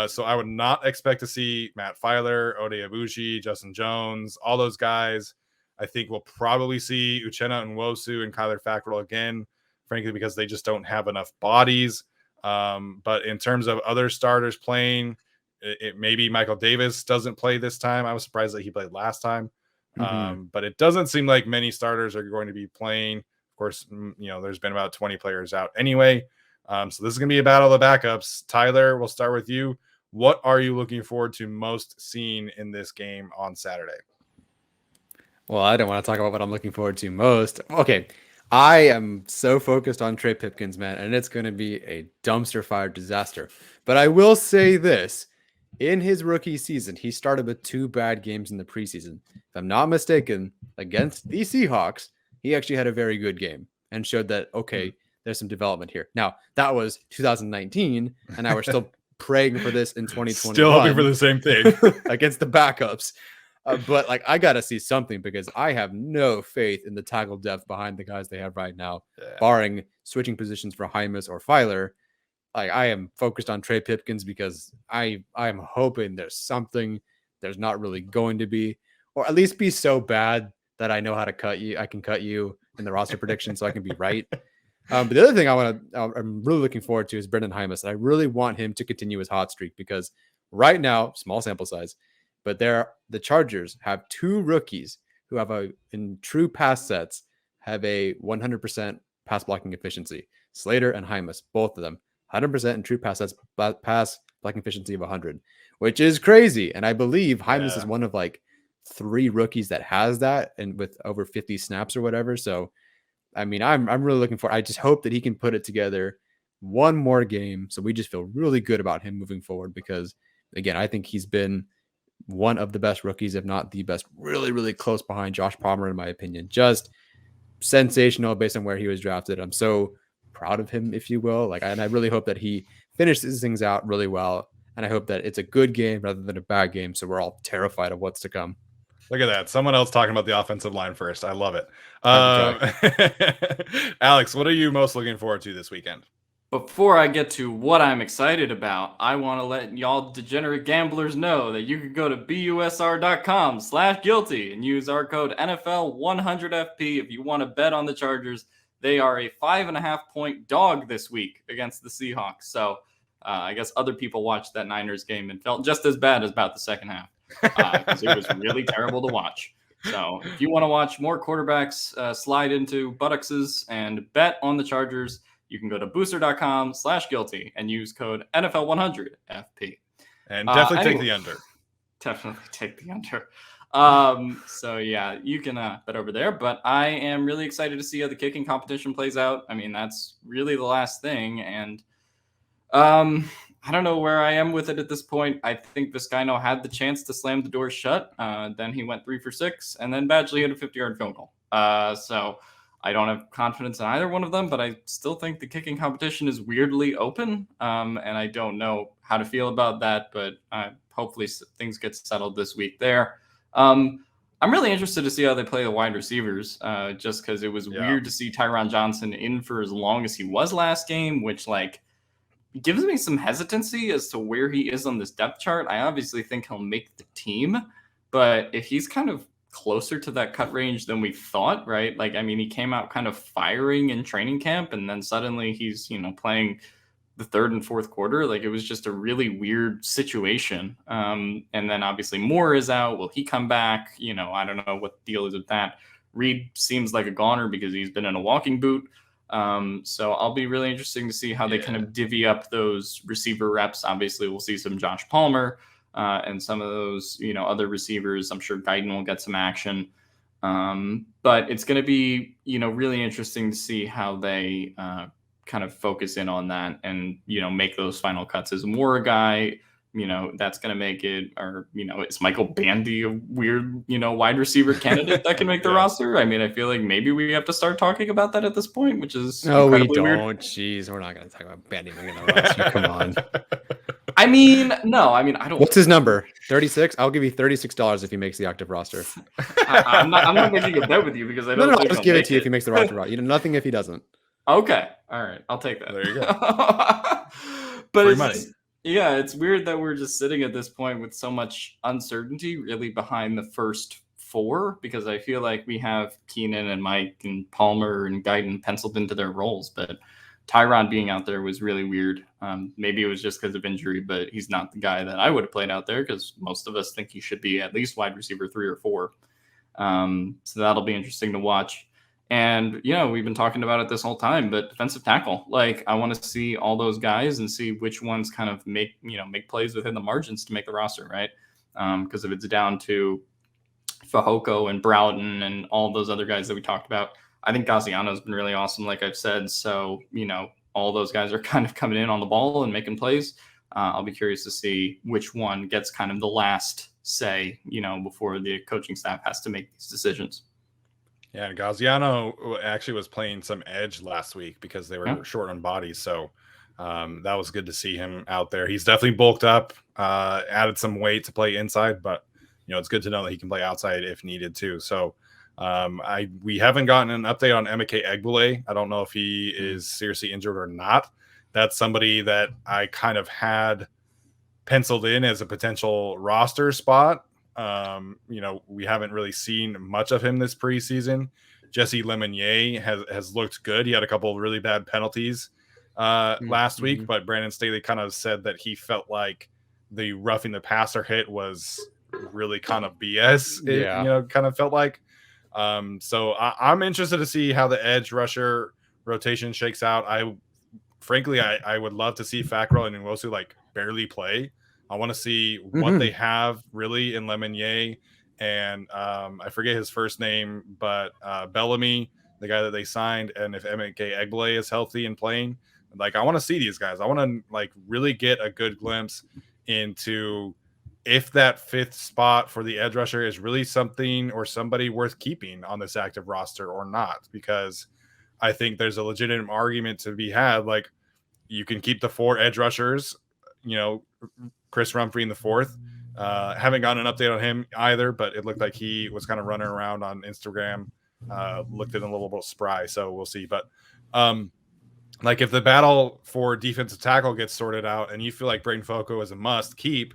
A: So I would not expect to see Matt Filer, Ode Abushi, Justin Jones, all those guys. I think we'll probably see Uchenna Nwosu and Kyler Fackrell again, frankly, because they just don't have enough bodies. But in terms of other starters playing, it maybe Michael Davis doesn't play this time. I was surprised that he played last time. But it doesn't seem like many starters are going to be playing. Of course, there's been about 20 players out anyway. So this is going to be a battle of the backups. Tyler, we'll start with you. What are you looking forward to most seeing in this game on Saturday?
C: Well, I don't want to talk about what I'm looking forward to most. Okay, I am so focused on Trey Pipkins, man, and it's going to be a dumpster fire disaster. But I will say this. In his rookie season, he started with 2 bad games in the preseason. If I'm not mistaken, against the Seahawks, he actually had a very good game and showed that, okay, there's some development here. Now, that was 2019, and now we're still praying for this in 2021.
A: Still hoping for the same thing.
C: Against the backups. But like, I got to see something because I have no faith in the tackle depth behind the guys they have right now, barring switching positions for Hymas or Filer. Like, I am focused on Trey Pipkins because I'm hoping there's something there's not really going to be, or at least be so bad that I know how to cut you. I can cut you in the roster prediction so I can be right. But the other thing I'm really looking forward to is Brendan Hymas. I really want him to continue his hot streak because right now, small sample size, but the Chargers have 2 rookies who have in true pass sets have a 100% pass blocking efficiency. Slater and Hymas, both of them, 100% in true pass sets, pass blocking efficiency of 100, which is crazy. And I believe Hymas is one of like 3 rookies that has that, and with over 50 snaps or whatever. So, I mean, I'm really looking for. I just hope that he can put it together one more game, so we just feel really good about him moving forward. Because again, I think he's been one of the best rookies, if not the best, really, really close behind Josh Palmer, in my opinion. Just sensational based on where he was drafted. I'm so proud of him, if you will. And I really hope that he finishes things out really well. And I hope that it's a good game rather than a bad game, so we're all terrified of what's to come.
A: Look at that. Someone else talking about the offensive line first. I love it. Alex, what are you most looking forward to this weekend?
B: Before I get to what I'm excited about, I want to let y'all degenerate gamblers know that you can go to busr.com/guilty and use our code NFL100FP if you want to bet on the Chargers. They are a 5.5-point dog this week against the Seahawks. So I guess other people watched that Niners game and felt just as bad as about the second half because it was really terrible to watch. So if you want to watch more quarterbacks slide into buttocks and bet on the Chargers, you can go to booster.com/guilty and use code NFL100FP.
A: And definitely take the under.
B: Definitely take the under. So yeah, you can bet over there. But I am really excited to see how the kicking competition plays out. I mean, that's really the last thing. And I don't know where I am with it at this point. I think Vizcaino had the chance to slam the door shut. Then he went 3 for 6, and then Badgley hit a 50-yard field goal. So I don't have confidence in either one of them, but I still think the kicking competition is weirdly open. And I don't know how to feel about that, but hopefully things get settled this week there. I'm really interested to see how they play the wide receivers, just because it was weird to see Tyron Johnson in for as long as he was last game, which gives me some hesitancy as to where he is on this depth chart. I obviously think he'll make the team, but if he's kind of closer to that cut range than we thought, right? He came out kind of firing in training camp, and then suddenly he's, playing the third and fourth quarter. It was just a really weird situation. And then obviously Moore is out. Will he come back? I don't know what the deal is with that. Reed seems like a goner because he's been in a walking boot. So I'll be really interesting to see how they kind of divvy up those receiver reps. Obviously we'll see some Josh Palmer, and some of those, other receivers. I'm sure Guyton will get some action. But it's going to be, really interesting to see how they kind of focus in on that and, make those final cuts. Is Moore a guy, that's going to make it? Or, is Michael Bandy a weird, wide receiver candidate that can make the roster? I mean, I feel like maybe we have to start talking about that at this point, which is
C: no, we don't.
B: Weird.
C: Jeez, we're not going to talk about Bandy making the roster. Come on.
B: I don't.
C: What's his number? 36. I'll give you $36 if he makes the active roster.
B: I'm not making a bet with you because I don't.
C: No, I'll just give it to you if he makes the roster. Nothing if he doesn't.
B: Okay, all right, I'll take that.
A: There you go.
B: But
A: free money.
B: It's weird that we're just sitting at this point with so much uncertainty, really behind the first 4, because I feel like we have Keenan and Mike and Palmer and Guyton penciled into their roles, but Tyron being out there was really weird. Maybe it was just because of injury, but he's not the guy that I would have played out there because most of us think he should be at least wide receiver 3 or 4. So that'll be interesting to watch. And, we've been talking about it this whole time, but defensive tackle, I want to see all those guys and see which ones kind of make plays within the margins to make the roster, right? Because if it's down to Fehoko and Broughton and all those other guys that we talked about, I think Gaziano's been really awesome, like I've said. So, all those guys are kind of coming in on the ball and making plays. I'll be curious to see which one gets kind of the last say, before the coaching staff has to make these decisions.
A: Yeah, Gaziano actually was playing some edge last week because they were short on bodies. So that was good to see him out there. He's definitely bulked up, added some weight to play inside, but it's good to know that he can play outside if needed too. So we haven't gotten an update on Emeka Egbule. I don't know if he is seriously injured or not. That's somebody that I kind of had penciled in as a potential roster spot. We haven't really seen much of him this preseason. Jesse Lemonnier has looked good. He had a couple of really bad penalties last week, but Brandon Staley kind of said that he felt like the roughing the passer hit was really kind of BS. Kind of felt like. So I'm interested to see how the edge rusher rotation shakes out. Frankly, I would love to see Fackrell and Nwosu barely play. I want to see what they have really in Lemonnier and I forget his first name, but Bellamy, the guy that they signed, and if Emeka Egbule is healthy and playing, I want to see these guys. I want to really get a good glimpse into if that 5th spot for the edge rusher is really something or somebody worth keeping on this active roster or not, because I think there's a legitimate argument to be had. You can keep the 4 edge rushers, Chris Rumphrey in the 4th. Haven't gotten an update on him either, but it looked like he was kind of running around on Instagram, looked at a little bit spry. So we'll see. But like if the battle for defensive tackle gets sorted out and you feel like Braden Foco is a must keep,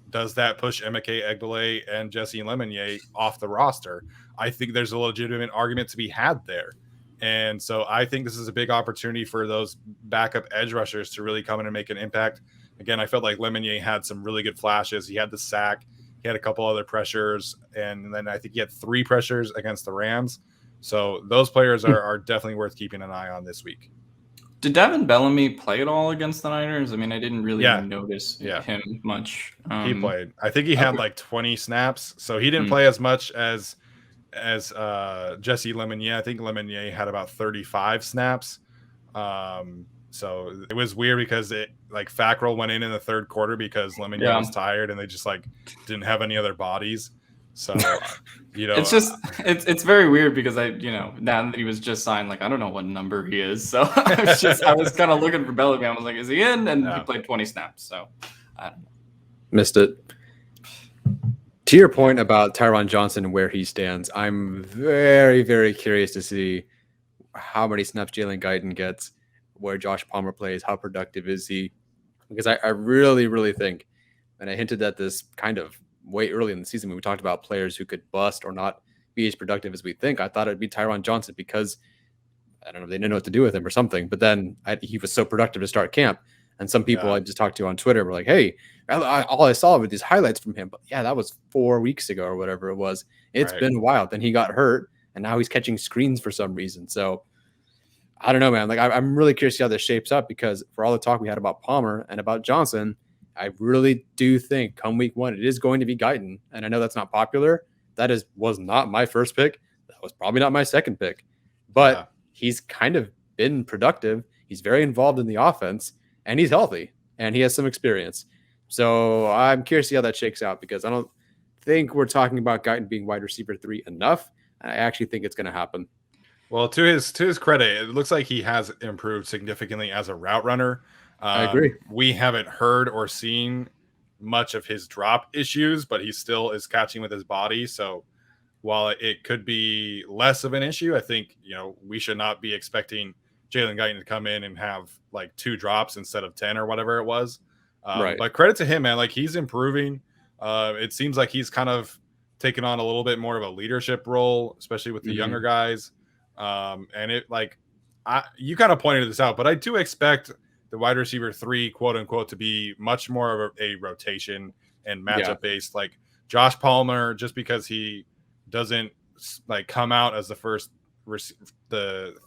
A: does that push Emeke Egbele and Jesse Lemonnier off the roster? I think there's a legitimate argument to be had there. And so I think this is a big opportunity for those backup edge rushers to really come in and make an impact. Again, I felt like Lemonnier had some really good flashes. He had the sack. He had a couple other pressures. And then I think he had 3 pressures against the Rams. So those players are definitely worth keeping an eye on this week.
B: Did Devon Bellamy play at all against the Niners? I mean, I didn't really notice him much.
A: He played. I think he had like 20 snaps. So he didn't play as much as Jesse Lemonnier. I think Lemonnier had about 35 snaps. So it was weird because Fackrell went in the third quarter because Lemonnier was tired and they just like didn't have any other bodies. So
B: it's just it's very weird because now that he was just signed, like I don't know what number he is. So I was kind of looking for Bellamy. I was like, is he in? And he played 20 snaps. So I don't know.
C: Missed it. To your point about Tyron Johnson and where he stands, I'm very, very curious to see how many snaps Jalen Guyton gets, where Josh Palmer plays, how productive is he? Because I really, really think, and I hinted at this kind of way early in the season when we talked about players who could bust or not be as productive as we think. I thought it'd be Tyron Johnson because, I don't know, they didn't know what to do with him or something. But then he was so productive to start camp. And some people I just talked to on Twitter were like, hey, all I saw were these highlights from him. But yeah, that was 4 weeks ago or whatever it was. It's been wild. Then he got hurt, and now he's catching screens for some reason. So I don't know, man. Like I'm really curious to see how this shapes up because for all the talk we had about Palmer and about Johnson, I really do think come week 1, it is going to be Guyton. And I know that's not popular. That was not my first pick. That was probably not my second pick. But he's kind of been productive. He's very involved in the offense, and he's healthy, and he has some experience. So I'm curious to see how that shakes out because I don't think we're talking about Guyton being wide receiver 3 enough. I actually think it's going to happen.
A: Well, to his credit, it looks like he has improved significantly as a route runner.
C: I agree.
A: We haven't heard or seen much of his drop issues, but he still is catching with his body. So while it could be less of an issue, I think, we should not be expecting Jalen Guyton to come in and have like 2 drops instead of 10 or whatever it was. But credit to him, man. Like he's improving. It seems like he's kind of taken on a little bit more of a leadership role, especially with the younger guys. And you kind of pointed this out, but I do expect the wide receiver 3, quote unquote, to be much more of a rotation and matchup based. Like Josh Palmer, just because he doesn't like come out as the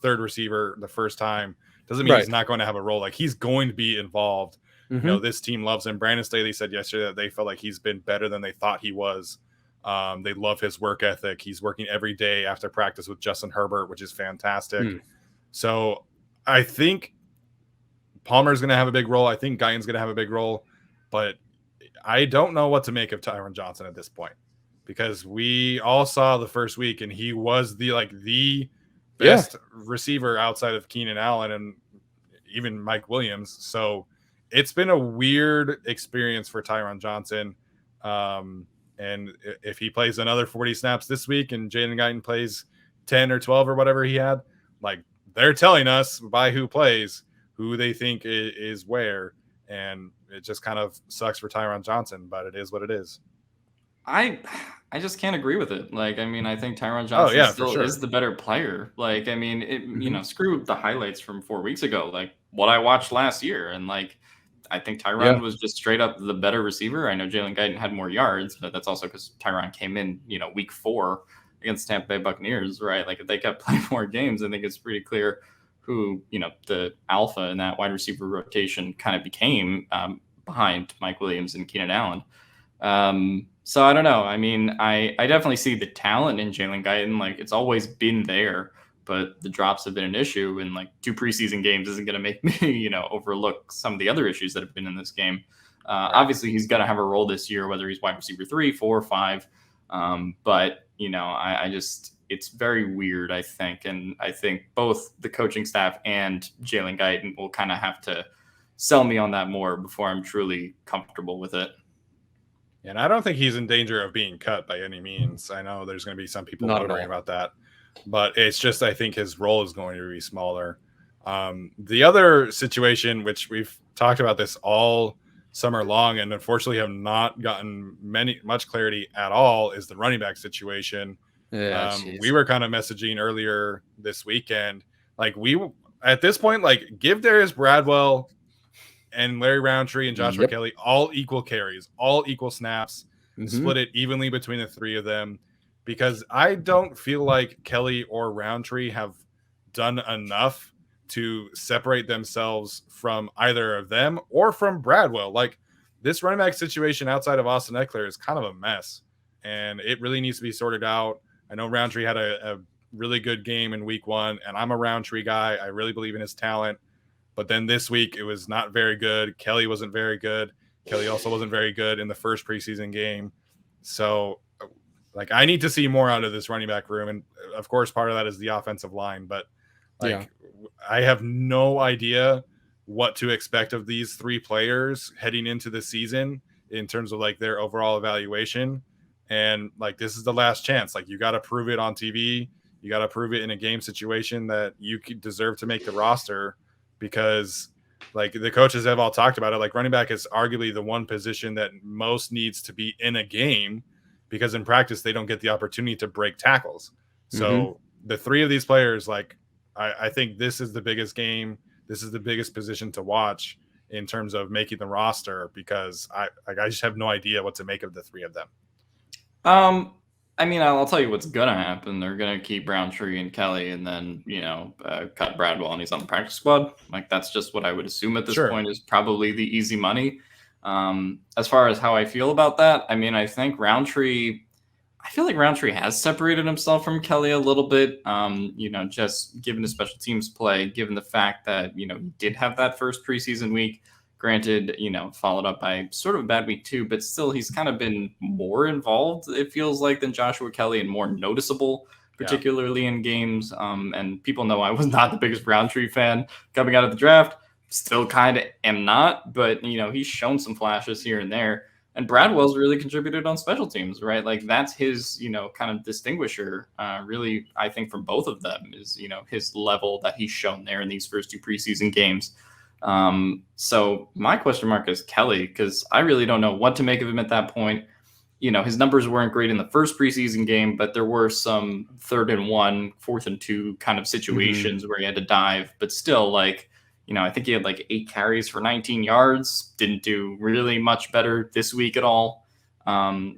A: third receiver the first time, doesn't mean he's not going to have a role. Like he's going to be involved. This team loves him. Brandon Staley said yesterday that they felt like he's been better than they thought he was. They love his work ethic. He's working every day after practice with Justin Herbert, which is fantastic. So I think Palmer's going to have a big role. I think Guyton's going to have a big role, but I don't know what to make of Tyron Johnson at this point because we all saw the first week and he was the best receiver outside of Keenan Allen and even Mike Williams. So it's been a weird experience for Tyron Johnson. And if he plays another 40 snaps this week and Jalen Guyton plays 10 or 12 or whatever he had, like they're telling us by who plays, who they think is where. And it just kind of sucks for Tyron Johnson, but it is what it is.
B: I just can't agree with it. Like, I mean, I think Tyron Johnson still is the better player. Like, I mean, screw the highlights from 4 weeks ago, like what I watched last year. And like, I think Tyron was just straight up the better receiver. I know Jalen Guyton had more yards, but that's also because Tyron came in, week 4 against Tampa Bay Buccaneers, right? Like if they kept playing more games, I think it's pretty clear who, the alpha in that wide receiver rotation kind of became behind Mike Williams and Keenan Allen. So I don't know. I mean, I definitely see the talent in Jalen Guyton. Like it's always been there, but the drops have been an issue, and like 2 preseason games isn't going to make me, overlook some of the other issues that have been in this game. Obviously, he's going to have a role this year, whether he's wide receiver 3, 4, 5. But I just it's very weird, I think, and I think both the coaching staff and Jalen Guyton will kind of have to sell me on that more before I'm truly comfortable with it.
A: And I don't think he's in danger of being cut by any means. I know there's going to be some people wondering about that. But it's just I think his role is going to be smaller. The other situation, which we've talked about this all summer long, and unfortunately have not gotten much clarity at all, is the running back situation.
C: Yeah,
A: We were kind of messaging earlier this weekend, like at this point, like give Darius Bradwell and Larry Roundtree and Joshua Kelly all equal carries, all equal snaps, split it evenly between the three of them, because I don't feel like Kelly or Roundtree have done enough to separate themselves from either of them or from Bradwell. Like this running back situation outside of Austin Eckler is kind of a mess, and it really needs to be sorted out. I know Roundtree had a really good game in week 1, and I'm a Roundtree guy. I really believe in his talent. But then this week, it was not very good. Kelly wasn't very good. Kelly also wasn't very good in the first preseason game. So, like, I need to see more out of this running back room. And, of course, part of that is the offensive line. But, like, I have no idea what to expect of these three players heading into the season in terms of, like, their overall evaluation. And, like, this is the last chance. Like, you got to prove it on TV. You got to prove it in a game situation that you deserve to make the roster, because like the coaches have all talked about it. Like running back is arguably the one position that most needs to be in a game, because in practice, they don't get the opportunity to break tackles. So the three of these players, like, I think this is the biggest game. This is the biggest position to watch in terms of making the roster, because I just have no idea what to make of the three of them.
B: I mean, I'll tell you what's going to happen. They're going to keep Roundtree and Kelly, and then, cut Bradwell and he's on the practice squad. Like, that's just what I would assume at this point is probably the easy money. As far as how I feel about that, I mean, I feel like Roundtree has separated himself from Kelly a little bit, just given his special teams play, given the fact that, he did have that first preseason week. Granted, followed up by sort of a bad week 2, but still he's kind of been more involved, it feels like, than Joshua Kelly, and more noticeable, particularly in games. And people know I was not the biggest Roundtree fan coming out of the draft. Still kind of am not, but, he's shown some flashes here and there. And Bradwell's really contributed on special teams, right? Like that's his, kind of distinguisher, really, I think, from both of them is, his level that he's shown there in these first 2 preseason games. So my question mark is Kelly, because I really don't know what to make of him at that point. His numbers weren't great in the first preseason game, but there were some 3rd and 1, 4th and 2 kind of situations where he had to dive, but still, like, I think he had like 8 carries for 19 yards, didn't do really much better this week at all.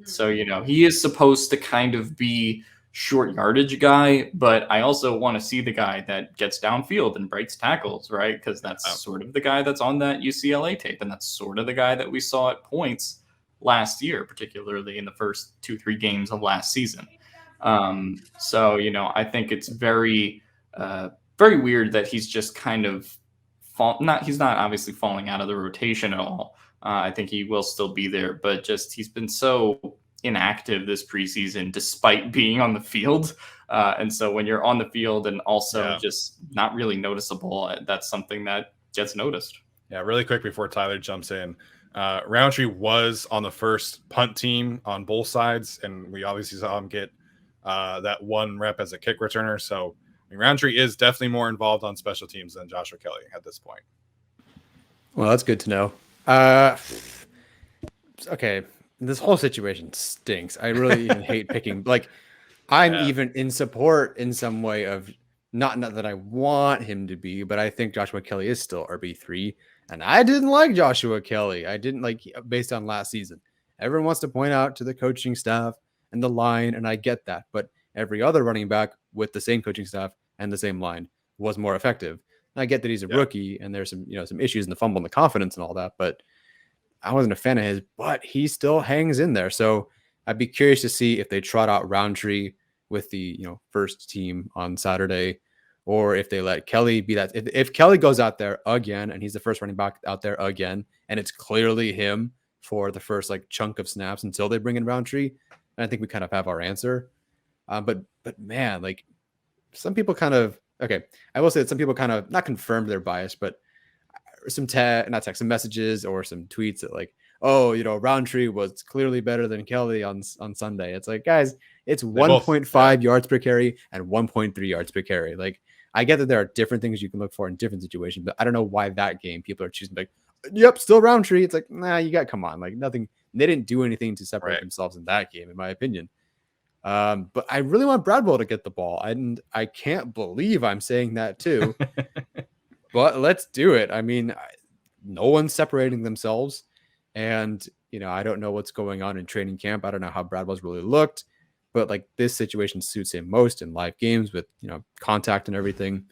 B: So, he is supposed to kind of be short yardage guy, but I also want to see the guy that gets downfield and breaks tackles, right? Because that's sort of the guy that's on that UCLA tape, and that's sort of the guy that we saw at points last year, particularly in the first 2-3 games of last season. So, I think it's very, very weird that he's just kind of he's not obviously falling out of the rotation at all. I think he will still be there, but just he's been so inactive this preseason despite being on the field. And so when you're on the field and also just not really noticeable, that's something that gets noticed.
A: Yeah, really quick before Tyler jumps in. Roundtree was on the first punt team on both sides, and we obviously saw him get that 1 rep as a kick returner. So Roundtree is definitely more involved on special teams than Joshua Kelly at this point.
C: Well, that's good to know. Okay. This whole situation stinks. I really even hate picking. Like, I'm even in support in some way of not that I want him to be, but I think Joshua Kelly is still RB3. And I didn't like Joshua Kelly. I didn't like based on last season. Everyone wants to point out to the coaching staff and the line, and I get that. But every other running back with the same coaching staff and the same line was more effective. And I get that he's a rookie and there's some, some issues in the fumble and the confidence and all that, but I wasn't a fan of his, but he still hangs in there. So I'd be curious to see if they trot out Roundtree with the, first team on Saturday, or if they let Kelly be that. If Kelly goes out there again and he's the first running back out there again, and it's clearly him for the first chunk of snaps until they bring in Roundtree, and I think we kind of have our answer. But man, some people kind of, I will say that some people kind of not confirmed their bias, but some some messages or some tweets that Roundtree was clearly better than Kelly on Sunday. It's like, guys, it's 1.5 yards per carry and 1.3 yards per carry. I get that there are different things you can look for in different situations, but I don't know why that game people are choosing like, yep, still Roundtree. It's like, nah, come on, like nothing. They didn't do anything to separate themselves in that game, in my opinion. But I really want Bradwell to get the ball, and I can't believe I'm saying that too. But let's do it. I mean, no one's separating themselves, and I don't know what's going on in training camp. I don't know how Bradwell's really looked, but like this situation suits him most in live games with contact and everything.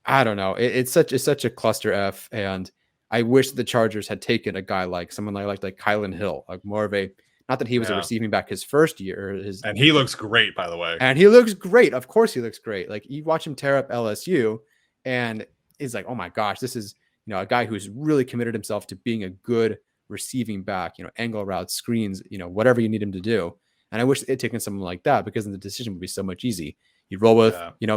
C: I don't know. It's such a cluster F, and I wish the Chargers had taken a guy like someone like Kylan Hill, like more of a, not that he was a receiving back his first year.
A: And he looks great, by the way.
C: And he looks great. Of course he looks great. Like you watch him tear up LSU and it's like, oh my gosh, this is, a guy who's really committed himself to being a good receiving back, angle routes, screens, whatever you need him to do. And I wish they'd taken someone like that, because then the decision would be so much easy. You roll with,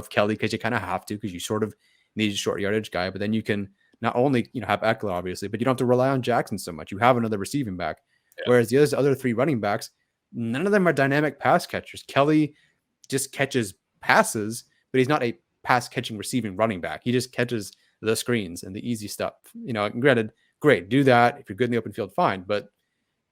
C: Kelly, because you kind of have to, because you sort of need a short yardage guy, but then you can not only, have Eckler, obviously, but you don't have to rely on Jackson so much. You have another receiving back. Yeah. Whereas the other three running backs, none of them are dynamic pass catchers. Kelly just catches passes, but he's not a pass catching receiving running back. He just catches the screens and the easy stuff. Granted, great, do that. If you're good in the open field, fine. But,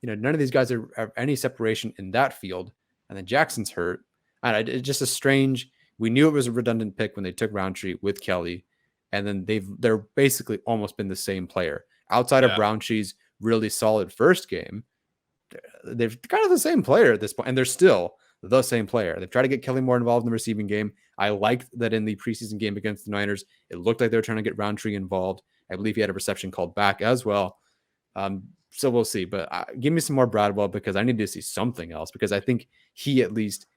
C: none of these guys have any separation in that field. And then Jackson's hurt. And it's just a strange, we knew it was a redundant pick when they took Roundtree with Kelly. And then they're basically almost been the same player. Outside of Rountree's really solid first game, they're kind of the same player at this point, and they're still the same player. They've tried to get Kelly more involved in the receiving game. I liked that in the preseason game against the Niners, it looked like they were trying to get Roundtree involved. I believe he had a reception called back as well. So we'll see. But give me some more Bradwell, because I need to see something else, because I think he at least,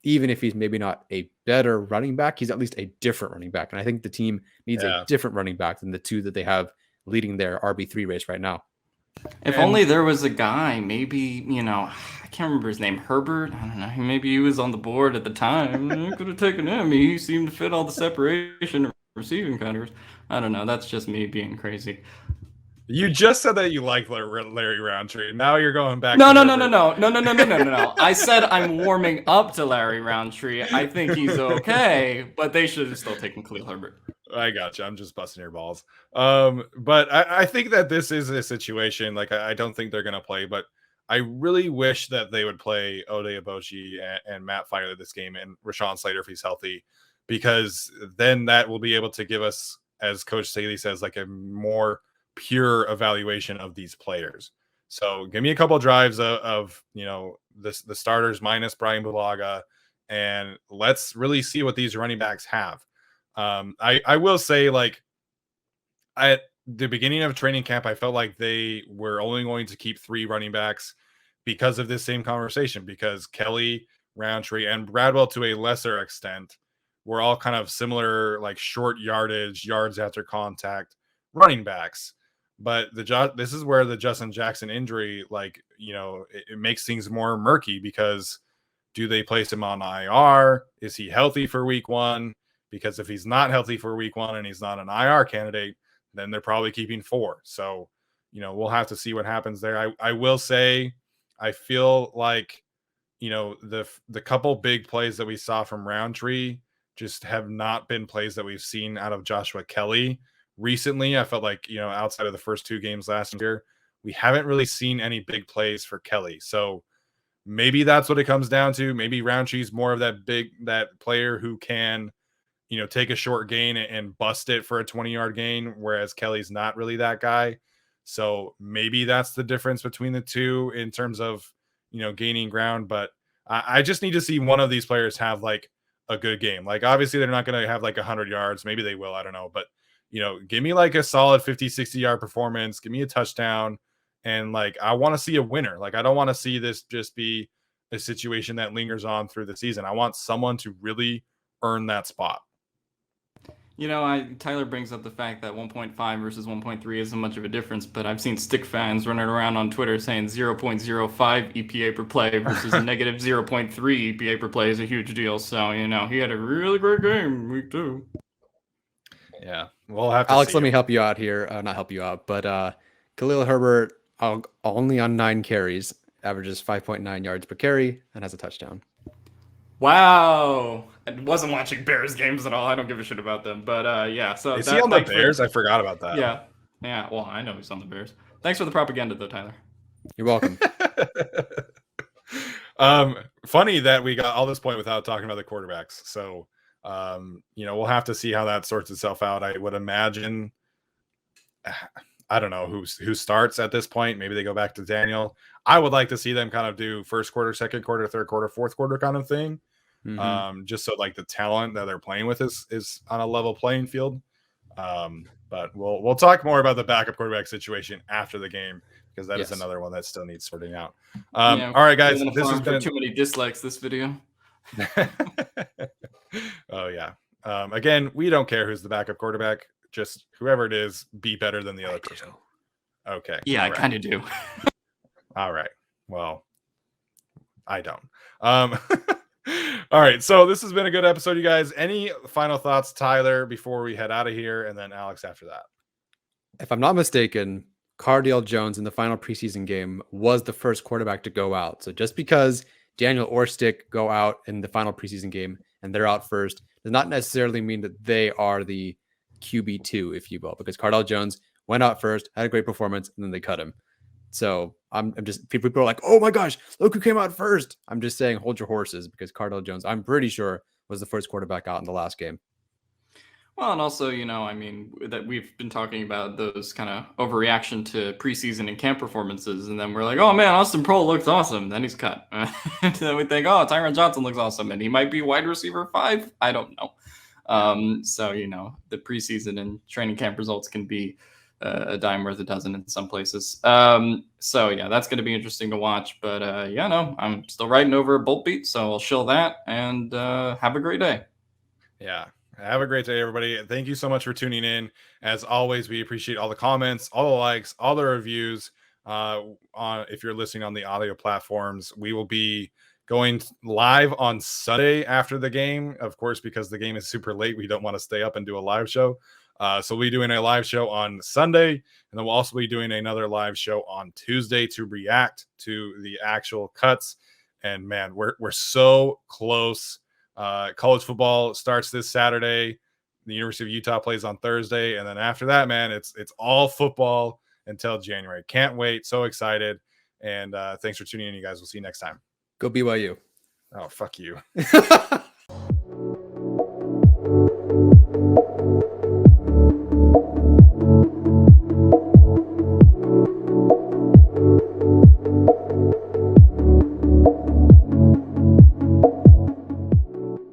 C: even if he's maybe not a better running back, he's at least a different running back. And I think the team needs a different running back than the two that they have leading their RB3 race right now.
B: If only there was a guy, maybe, I can't remember his name, Herbert. I don't know. Maybe he was on the board at the time. I could have taken him. He seemed to fit all the separation receiving patterns. I don't know. That's just me being crazy.
A: You just said that you like Larry Roundtree. Now you're going back.
B: No. I said I'm warming up to Larry Roundtree. I think he's okay, but they should have still taken Khalil Herbert.
A: I got you. I'm just busting your balls. But I think that this is a situation. Like, I don't think they're going to play, but I really wish that they would play Ode Eboshi and Matt Filer this game, and Rashawn Slater if he's healthy, because then that will be able to give us, as Coach Staley says, like a more pure evaluation of these players. So give me a couple of drives of the starters minus Brian Bulaga, and let's really see what these running backs have. I will say, like, at the beginning of training camp, I felt like they were only going to keep 3 running backs because of this same conversation, because Kelly, Roundtree, and Bradwell to a lesser extent were all kind of similar, like short yardage, yards after contact running backs. But this is where the Justin Jackson injury, like, it makes things more murky, because do they place him on IR? Is he healthy for week 1? Because if he's not healthy for week 1 and he's not an IR candidate, then they're probably keeping 4. So, we'll have to see what happens there. I will say, I feel like, the couple big plays that we saw from Roundtree just have not been plays that we've seen out of Joshua Kelly recently. I felt like, outside of the first 2 games last year, we haven't really seen any big plays for Kelly. So maybe that's what it comes down to. Maybe Roundtree's more of that player who can, take a short gain and bust it for a 20-yard gain, whereas Kelly's not really that guy. So maybe that's the difference between the two in terms of, gaining ground. But I just need to see one of these players have like a good game. Like, obviously they're not going to have like 100 yards. Maybe they will. I don't know. But, give me like a solid 50, 60-yard performance. Give me a touchdown. And like, I want to see a winner. Like, I don't want to see this just be a situation that lingers on through the season. I want someone to really earn that spot.
B: Tyler brings up the fact that 1.5 versus 1.3 isn't much of a difference, but I've seen stick fans running around on Twitter saying 0.05 EPA per play versus a negative 0.3 EPA per play is a huge deal. So, he had a really great game week 2.
A: Yeah, we'll have to
C: Alex,
A: see
C: let me help you out here. Not help you out, but Khalil Herbert only on 9 carries, averages 5.9 yards per carry, and has a touchdown.
B: Wow. wasn't watching Bears games at all. I don't give a shit about them. But yeah, so
A: Is he on the Bears? I forgot about that.
B: Yeah. Well, I know he's on the Bears. Thanks for the propaganda, though, Tyler.
C: You're welcome.
A: Funny that we got all this point without talking about the quarterbacks. So, we'll have to see how that sorts itself out. I would imagine, I don't know who starts at this point. Maybe they go back to Daniel. I would like to see them kind of do first quarter, second quarter, third quarter, fourth quarter kind of thing. Just so like the talent that they're playing with is on a level playing field. But we'll talk more about the backup quarterback situation after the game, because that is another one that still needs sorting out. All right, guys, this has been
B: too many dislikes this video.
A: Oh yeah. Again, we don't care who's the backup quarterback. Just whoever it is, be better than the other person. Okay.
B: Yeah, I kind of do.
A: All right. Well, I don't. All right. So this has been a good episode, you guys. Any final thoughts, Tyler, before we head out of here, and then Alex after that?
C: If I'm not mistaken, Cardale Jones in the final preseason game was the first quarterback to go out. So just because Daniel or Stick go out in the final preseason game and they're out first does not necessarily mean that they are the QB2, if you will, because Cardale Jones went out first, had a great performance, and then they cut him. So I'm just, people are like, oh my gosh, look who came out first. I'm just saying, hold your horses, because Cardale Jones, I'm pretty sure, was the first quarterback out in the last game.
B: Well, and also, that we've been talking about those kind of overreaction to preseason and camp performances, and then we're like, oh man, Austin Proehl looks awesome. Then he's cut. And then we think, oh, Tyron Johnson looks awesome, and he might be wide receiver 5. I don't know. So, the preseason and training camp results can be a dime worth a dozen in some places. So yeah, that's going to be interesting to watch. But I'm still riding over a bolt beat, so I'll shill that and have a great day.
A: Yeah. Have a great day, everybody. Thank you so much for tuning in. As always, we appreciate all the comments, all the likes, all the reviews. If you're listening on the audio platforms, we will be going live on Sunday after the game, of course, because the game is super late. We don't want to stay up and do a live show. So we'll be doing a live show on Sunday, and then we'll also be doing another live show on Tuesday to react to the actual cuts. And man, we're so close. College football starts this Saturday. The University of Utah plays on Thursday, and then after that, man, it's all football until January. Can't wait. So excited. And thanks for tuning in, you guys. We'll see you next time.
C: Go BYU.
A: Oh, fuck you.